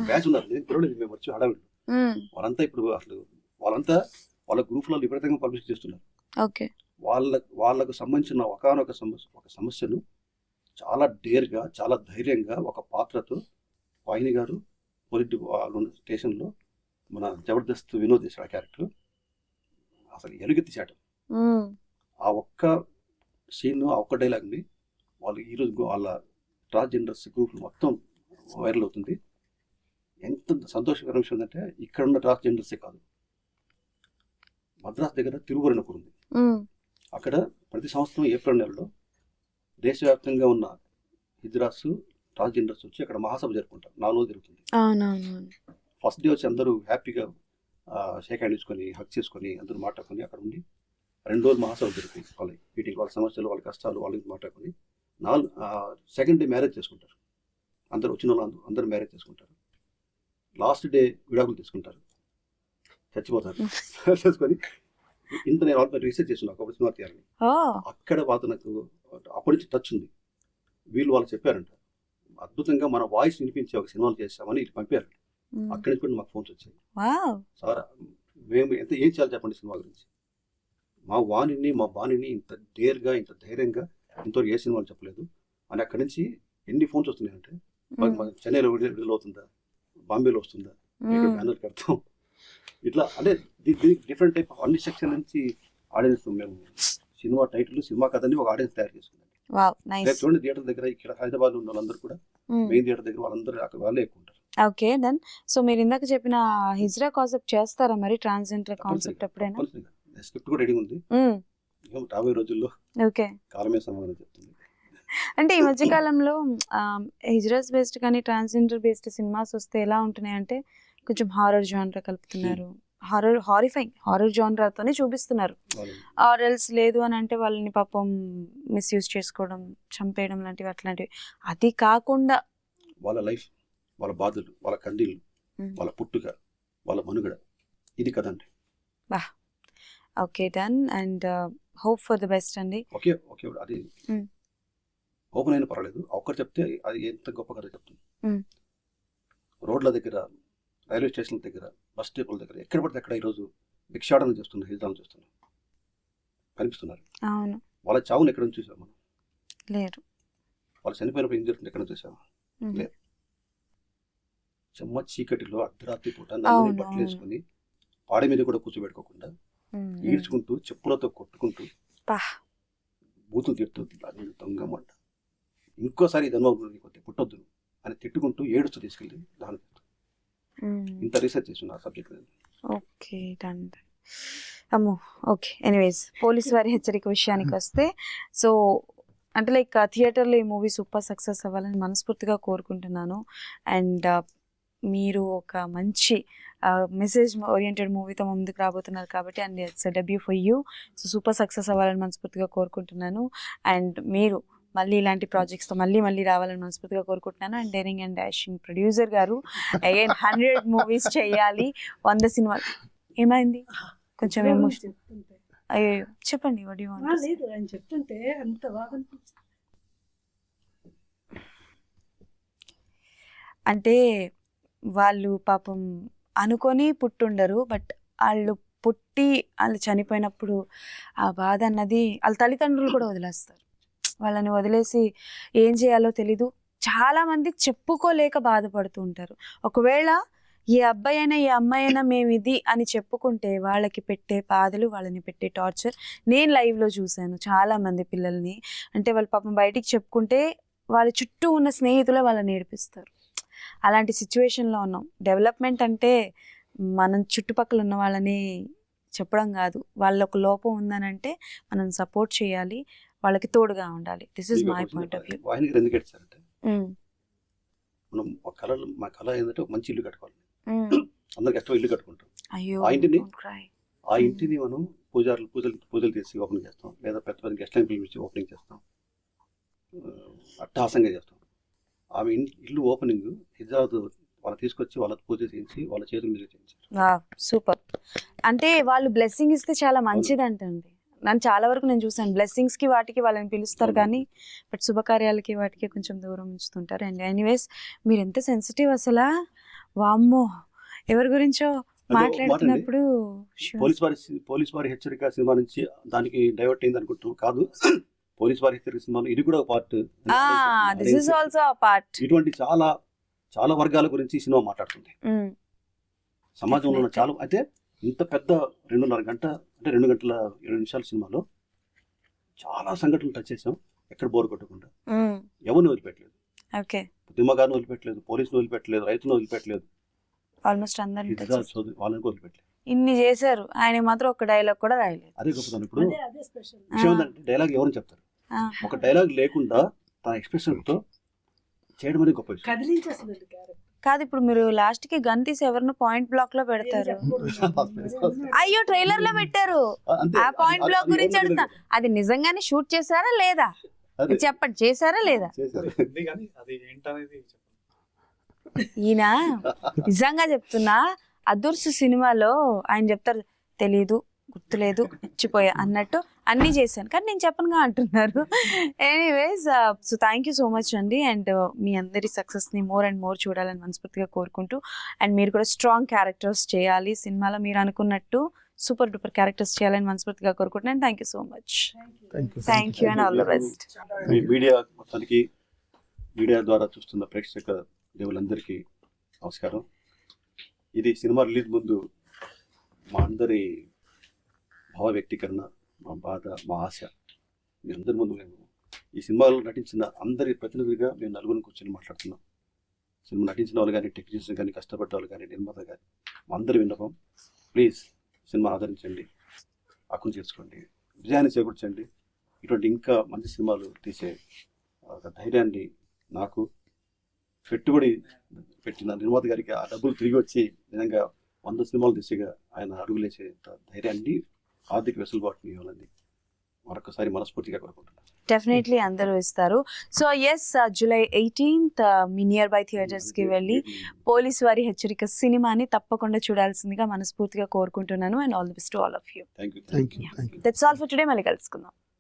బ్యాచ్ ఉన్నారు. నేను పిలవలేదు, మేము వచ్చి హడావిడి వాళ్ళంతా ఇప్పుడు అసలు వాళ్ళ గ్రూప్లలో విపరీతంగా పబ్లిష్ చేస్తున్నారు. వాళ్ళకు సంబంధించిన ఒక సమస్యను చాలా డేర్గా, చాలా ధైర్యంగా ఒక పాత్రతో వాహిని గారు పోలీస్ వాళ్ళు ఉన్న స్టేషన్లో మన జబర్దస్త్ వినోద్ చేశాడు ఆ క్యారెక్టర్. అసలు ఎలుగెత్తిచాడు. ఆ ఒక్క సీన్, ఆ ఒక్క డైలాగ్ని వాళ్ళు ఈరోజు వాళ్ళ ట్రాన్స్జెండర్స్ గ్రూప్ మొత్తం వైరల్ అవుతుంది. ఎంత సంతోషకరమైన విషయం ఏంటంటే ఇక్కడ ఉన్న ట్రాన్స్జెండర్సే కాదు, మద్రాస్ దగ్గర తిరువరణపూర్ ఉంది. అక్కడ ప్రతి సంవత్సరం ఏప్రిల్ నెలలో దేశవ్యాప్తంగా ఉన్న హిజ్రాస్ ట్రాన్స్జెండర్స్ వచ్చి అక్కడ మహాసభ జరుపుకుంటారు. 4 రోజులు జరుగుతుంది. ఫస్ట్ డే వచ్చి అందరూ హ్యాపీగా షేక్ హ్యాండ్ ఇచ్చుకొని హక్ చేసుకొని అందరూ మాట్లాడుకొని అక్కడ ఉండి 2 రోజులు మహాసభ జరుగుతుంది. వాళ్ళ మీటింగ్, వాళ్ళ సమస్యలు, వాళ్ళ కష్టాలు, వాళ్ళకి మాట్లాడుకొని సెకండ్ డే మ్యారేజ్ చేసుకుంటారు. అందరు వచ్చిన వాళ్ళు అందరూ మ్యారేజ్ చేసుకుంటారు. లాస్ట్ డే విడాకులు తీసుకుంటారు, చచ్చిపోతారు. చేసుకొని ఇంత నేను వాళ్ళ రీసెర్చ్ చేస్తున్నాను ఒక సినిమా తీయాలని. అక్కడ వాళ్ళతో నాకు అప్పటి నుంచి టచ్ ఉంది. వీళ్ళు వాళ్ళు చెప్పారంట, అద్భుతంగా మన వాయిస్ వినిపించే ఒక సినిమాలు చేస్తామని ఇటు పంపారు. అక్కడి నుంచి కూడా మాకు ఫోన్స్ వచ్చాయి. సార్ మేము ఏం చేయాలి చెప్పండి సినిమా గురించి. మా బాణిని ఇంత డేర్గా, ఇంత ధైర్యంగా ఇంతవరకు ఏ సినిమాలు చెప్పలేదు అని అక్కడి నుంచి ఎన్ని ఫోన్స్ వస్తున్నాయంటే, చెన్నైలో విడుదల అవుతుందా, బాంబేలో వస్తుందా, బ్యానర్ కడతాం, ఇట్లా అంటే డిఫరెంట్ టైప్ అన్ని సెక్షన్ నుంచి ఆడియన్స్ మేము సినిమా టైటిల్, సినిమా కథని ఒక ఆడియన్స్ తయారు చేసుకున్నాం. చూడండి థియేటర్ దగ్గర ఇక్కడ హైదరాబాద్ ఉన్న వాళ్ళందరూ కూడా మెయిన్ థియేటర్ దగ్గర వాళ్ళందరూ అక్కడ వాళ్ళే ఎక్కువ ఉంటారు. Okay done. సో మీరు ఇందాక చెప్పిన హిజ్రా కాన్సెప్ట్ చేస్తారా మరి, ట్రాన్స్జెండర్ కాన్సెప్ట్ ఎప్పుడైనా? స్క్రిప్ట్ కూడా రెడీ ఉంది. రాబోయే రోజుల్లో ఓకే కాలమే సమాధానం చెప్తుంది. అంటే ఈ మధ్య కాలంలో హిజ్రాస్ బేస్డ్ కానీ ట్రాన్స్జెండర్ బేస్డ్ సినిమాస్ వస్తే ఎలా ఉంటున్నాయి అంటే కొంచెం హారర్ జానర్ కలుపుతున్నారు. హారర్ జానర్తోనే చూపిస్తున్నారు. ఆర్ఎల్స్ లేదు అని అంటే వాళ్ళని పాపం మిస్యూజ్ చేసుకోవడం, చంపేయడం లాంటివి అట్లాంటివి. అది కాకుండా వాళ్ళ లైఫ్, వాళ్ళ బాధలు, వాళ్ళ కండిలు, వాళ్ళ పుట్టుక, వాళ్ళ మనుగడ, ఇది కదండి. Okay done. And hope for the best అండి. ఓకే అది ఓపెన్ అయినా పర్వాలేదు, ఒక్కరు చెప్తే అది ఎంత గొప్ప కథ చెప్తుంది. రోడ్ల దగ్గర, రైల్వే స్టేషన్ల దగ్గర, బస్ స్టాప్ల దగ్గర, ఎక్కడ పడితే అక్కడ ఈరోజు భిక్షాటన చేస్తున్నారు, హిజ్రాలు చేస్తున్నారు, కనిపిస్తున్నారు. అవును. వాళ్ళ చావును ఎక్కడ నుంచి చూసాం మనం? లేరు. వాళ్ళు చనిపోయినప్పుడు ఏం జరుగుతుంది ఎక్కడ చూసామా? లేదు. చెమ్మ చీకటిలో అర్ధరాత్రి పూట నల్లని బట్టలు వేసుకుని పాడి మీద కూడా కూర్చోబెట్టుకోకుండా ఈడ్చుకుంటూ చెప్పులతో కొట్టుకుంటూ బూతులు తిడుతుంది, దొంగమంట, ఇంకోసారి ధర్మపురం పుట్టొద్దు అని తిట్టుకుంటూ ఏడుస్తూ తీసుకెళ్ళి దాని ఇంత రీసెర్చ్ చేస్తున్నా సబ్జెక్ట్. Okay done. అమ్మో ఓకే. ఎనీవేస్, పోలీస్ వారి హెచ్చరిక విషయానికి వస్తే, సో అంటే లైక్ థియేటర్లో ఈ మూవీ సూపర్ సక్సెస్ అవ్వాలని మనస్ఫూర్తిగా కోరుకుంటున్నాను. అండ్ మీరు ఒక మంచి మెసేజ్ ఓరియంటెడ్ మూవీతో ముందుకు రాబోతున్నారు కాబట్టి, and it's debut for you. So super success అవ్వాలని మనస్ఫూర్తిగా కోరుకుంటున్నాను. అండ్ మీరు మళ్ళీ ఇలాంటి ప్రాజెక్ట్స్తో మళ్ళీ రావాలని మనస్ఫూర్తిగా కోరుకుంటున్నాను. And daring and dashing producer గారు అగైన్ 100 మూవీస్ చేయాలి, 100 సినిమాలు. ఏమైంది? కొంచెం ఎమోషన్. అయ్యో చెప్పండి. What you want? లేదు, ఆయన చెప్తుంటే అంత బాగా అనిపించింది. అంటే వాళ్ళు పాపం అనుకొని పుట్టుండరు, బట్ వాళ్ళు పుట్టి వాళ్ళు చనిపోయినప్పుడు ఆ బాధ అన్నది వాళ్ళ తల్లిదండ్రులు కూడా వదిలేస్తారు. వాళ్ళని వదిలేసి ఏం చేయాలో తెలీదు. చాలామంది చెప్పుకోలేక బాధపడుతూ ఉంటారు. ఒకవేళ ఏ అబ్బాయి అయినా ఏ అమ్మాయి అయినా మేము ఇది అని చెప్పుకుంటే వాళ్ళకి పెట్టే బాధలు, వాళ్ళని పెట్టే టార్చర్ నేను లైవ్లో చూశాను. చాలామంది పిల్లల్ని అంటే వాళ్ళు పాపం బయటికి చెప్పుకుంటే వాళ్ళ చుట్టూ ఉన్న స్నేహితులే వాళ్ళని ఏడిపిస్తారు. అలాంటి సిచ్యువేషన్లో ఉన్నాం. డెవలప్మెంట్ అంటే మనం చుట్టుపక్కల ఉన్న వాళ్ళని చెప్పడం కాదు, వాళ్ళ ఒక లోపం ఉందనంటే మనం సపోర్ట్ చేయాలి, వాళ్ళకి తోడుగా ఉండాలి. This is my point of view. వాహినికి ఎందుకు ఎట్టారంటే, మనం మా కళ ఏంటంటే ఒక మంచి ఇల్లు కట్టుకోవాలి. అందరికి ఇష్టం ఇల్లు కట్టుకుంటాం. అయ్యో, ఆ ఇంటిని మనం పూజలు చేసి ఓపెనింగ్ చేస్తాం, లేదా పెద్ద గెస్ట్లను పిలిపించి ఓపెనింగ్ చేస్తాం, అట్టహాసంగా చేస్తాం. ఆమె ఇల్లు ఓపెనింగ్ హిజ్రాబాద్ వాళ్ళు తీసుకొచ్చి వాళ్ళ పూజ చేయించి వాళ్ళ చేతుల మీద చేయించారు. సూపర్. అంటే వాళ్ళు బ్లెస్సింగ్ ఇస్తే చాలా మంచిది అంటండి. చాలా వరకు నేను చూసాను, బ్లెస్సింగ్స్కి వాటికి వాళ్ళని పిలుస్తారు కానీ బట్ శుభకార్యాలకి వాటికి కొంచెం దూరం ఉంచుతుంటారు. అండ్ ఎనీవేస్, మీరు ఎంత సెన్సిటివ్ అసలు, వామ్మో, ఎవరి గురించో మాట్లాడుతున్నప్పుడు. పోలీస్ వారి హెచ్చరిక సినిమా నుంచి దానికి డైవర్ట్ అయింది అనుకుంటున్నాం. కాదు, పోలీస్ వారి హెచ్చరిక సినిమాలో ఇది కూడా ఒక part. This is also a part. ఇటువంటి చాలా చాలా వర్గాల గురించి ఈ సినిమా మాట్లాడుతుంది. సమాజంలో ఉన్న చాలా అయితే ఇంత పెద్ద 2.5 గంట అంటే 2 గంటల 20 నిమిషాల సినిమాలో చాలా సంఘటనలు టచ్ చేసాం. ఎక్కడ బోర్ కొట్టకుండా ఎవరిని వదిలిపెట్టలేదు. ఓకే, ఉద్యమగారిని వదిలిపెట్టలేదు, పోలీసులు వదిలిపెట్టలేదు, రైతులను వదిలిపెట్టలేదు, ఆల్మోస్ట్ అందరిని వాళ్ళని వదిలిపెట్టలేదు. ఇన్ని చేశారు, ఆయన మాత్రం ఒక డైలాగ్ కూడా రాయలేదు. అదే గొప్పతనం. ఇప్పుడు అదే స్పెషల్ విషయం ఏంటంటే డైలాగ్ ఎవరని చెప్తారు, ఒక డైలాగ్ లేకుండా తన ఎక్స్ప్రెషన్ తో చేయడం అనేది గొప్ప విషయం. కదిలించేస్తుంది క్యారెక్టర్. కాదు, ఇప్పుడు మీరు లాస్ట్ కి గన్ తీసి ఎవరిని పాయింట్ బ్లాక్ లో పెడతారు. అయ్యో, ట్రైలర్ లో పెట్టారు. అంతే, ఆ పాయింట్ బ్లాక్ గురించి అడుగుతా, అది నిజంగానే షూట్ చేశారా లేదా అదే చెప్పండి, చేశారా లేదా? చేశారు. ఉంది కానీ అది ఏంటనేది చెప్పండి. ఈయన నిజంగా చెప్తున్నా, అదుర్సు సినిమాలో ఆయన చెప్తారు, తెలీదు, గుర్తులేదు, మర్చిపోయా అన్నట్టు అన్నీ చేశాను, కానీ నేను చెప్పనుగా అంటున్నారు. Anyways, so thank you so much అండి. అండ్ మీ అందరి సక్సెస్ని మోర్ అండ్ మోర్ చూడాలని మనస్ఫూర్తిగా కోరుకుంటూ, అండ్ మీరు కూడా స్ట్రాంగ్ క్యారెక్టర్స్ చేయాలి సినిమాలో, మీరు అనుకున్నట్టు సూపర్ డూపర్ క్యారెక్టర్స్ చేయాలని మనస్ఫూర్తిగా కోరుకుంటున్నాను. Thank you so much. Thank you and all the best. Media మొత్తానికి, మీడియా ద్వారా చూస్తున్న ప్రేక్షక దేవులందరికీ నమస్కారం. ఇది సినిమా రిలీజ్ ముందు మా అందరి భావ వ్యక్తీకరణ, మా బాధ, మా ఆశ మీ అందరి ముందు మేము ఈ సినిమాలో నటించిన అందరి ప్రతినిధులుగా మేము నలుగురిని కూర్చొని మాట్లాడుతున్నాం. సినిమా నటించిన వాళ్ళు కానీ, టెక్నీషియన్స్ కానీ, కష్టపడ్డ వాళ్ళు కానీ, నిర్మాత కానీ, మా అందరి విన్నపం, ప్లీజ్ సినిమా ఆదరించండి, హక్కును చేసుకోండి, విజయాన్ని చేకూర్చండి. ఇటువంటి ఇంకా మంచి సినిమాలు తీసే ఒక ధైర్యాన్ని నాకు, పెట్టుబడి పెట్టిన నిర్మాత గారికి ఆ డబ్బులు తిరిగి వచ్చి నిజంగా 100 సినిమాలు తీసేగా ఆయన అడుగులేసే ధైర్యాన్ని, ఆర్థిక వెసులుబాటుని ఇవ్వాలని మరొకసారి మనస్ఫూర్తిగా కోరుకుంటున్నాను. డెఫినెట్లీ అందరూ ఇస్తారు. సో ఎస్, July 18th మీ నియర్ బై థియేటర్స్కి వెళ్ళి పోలీస్ వారి హెచ్చరిక సినిమాని తప్పకుండా చూడాల్సిందిగా మనస్ఫూర్తిగా కోరుకుంటున్నాను. And all the best to all of you. Thank you. Thank you. That's all for today. మళ్ళీ కలుసుకుందాం.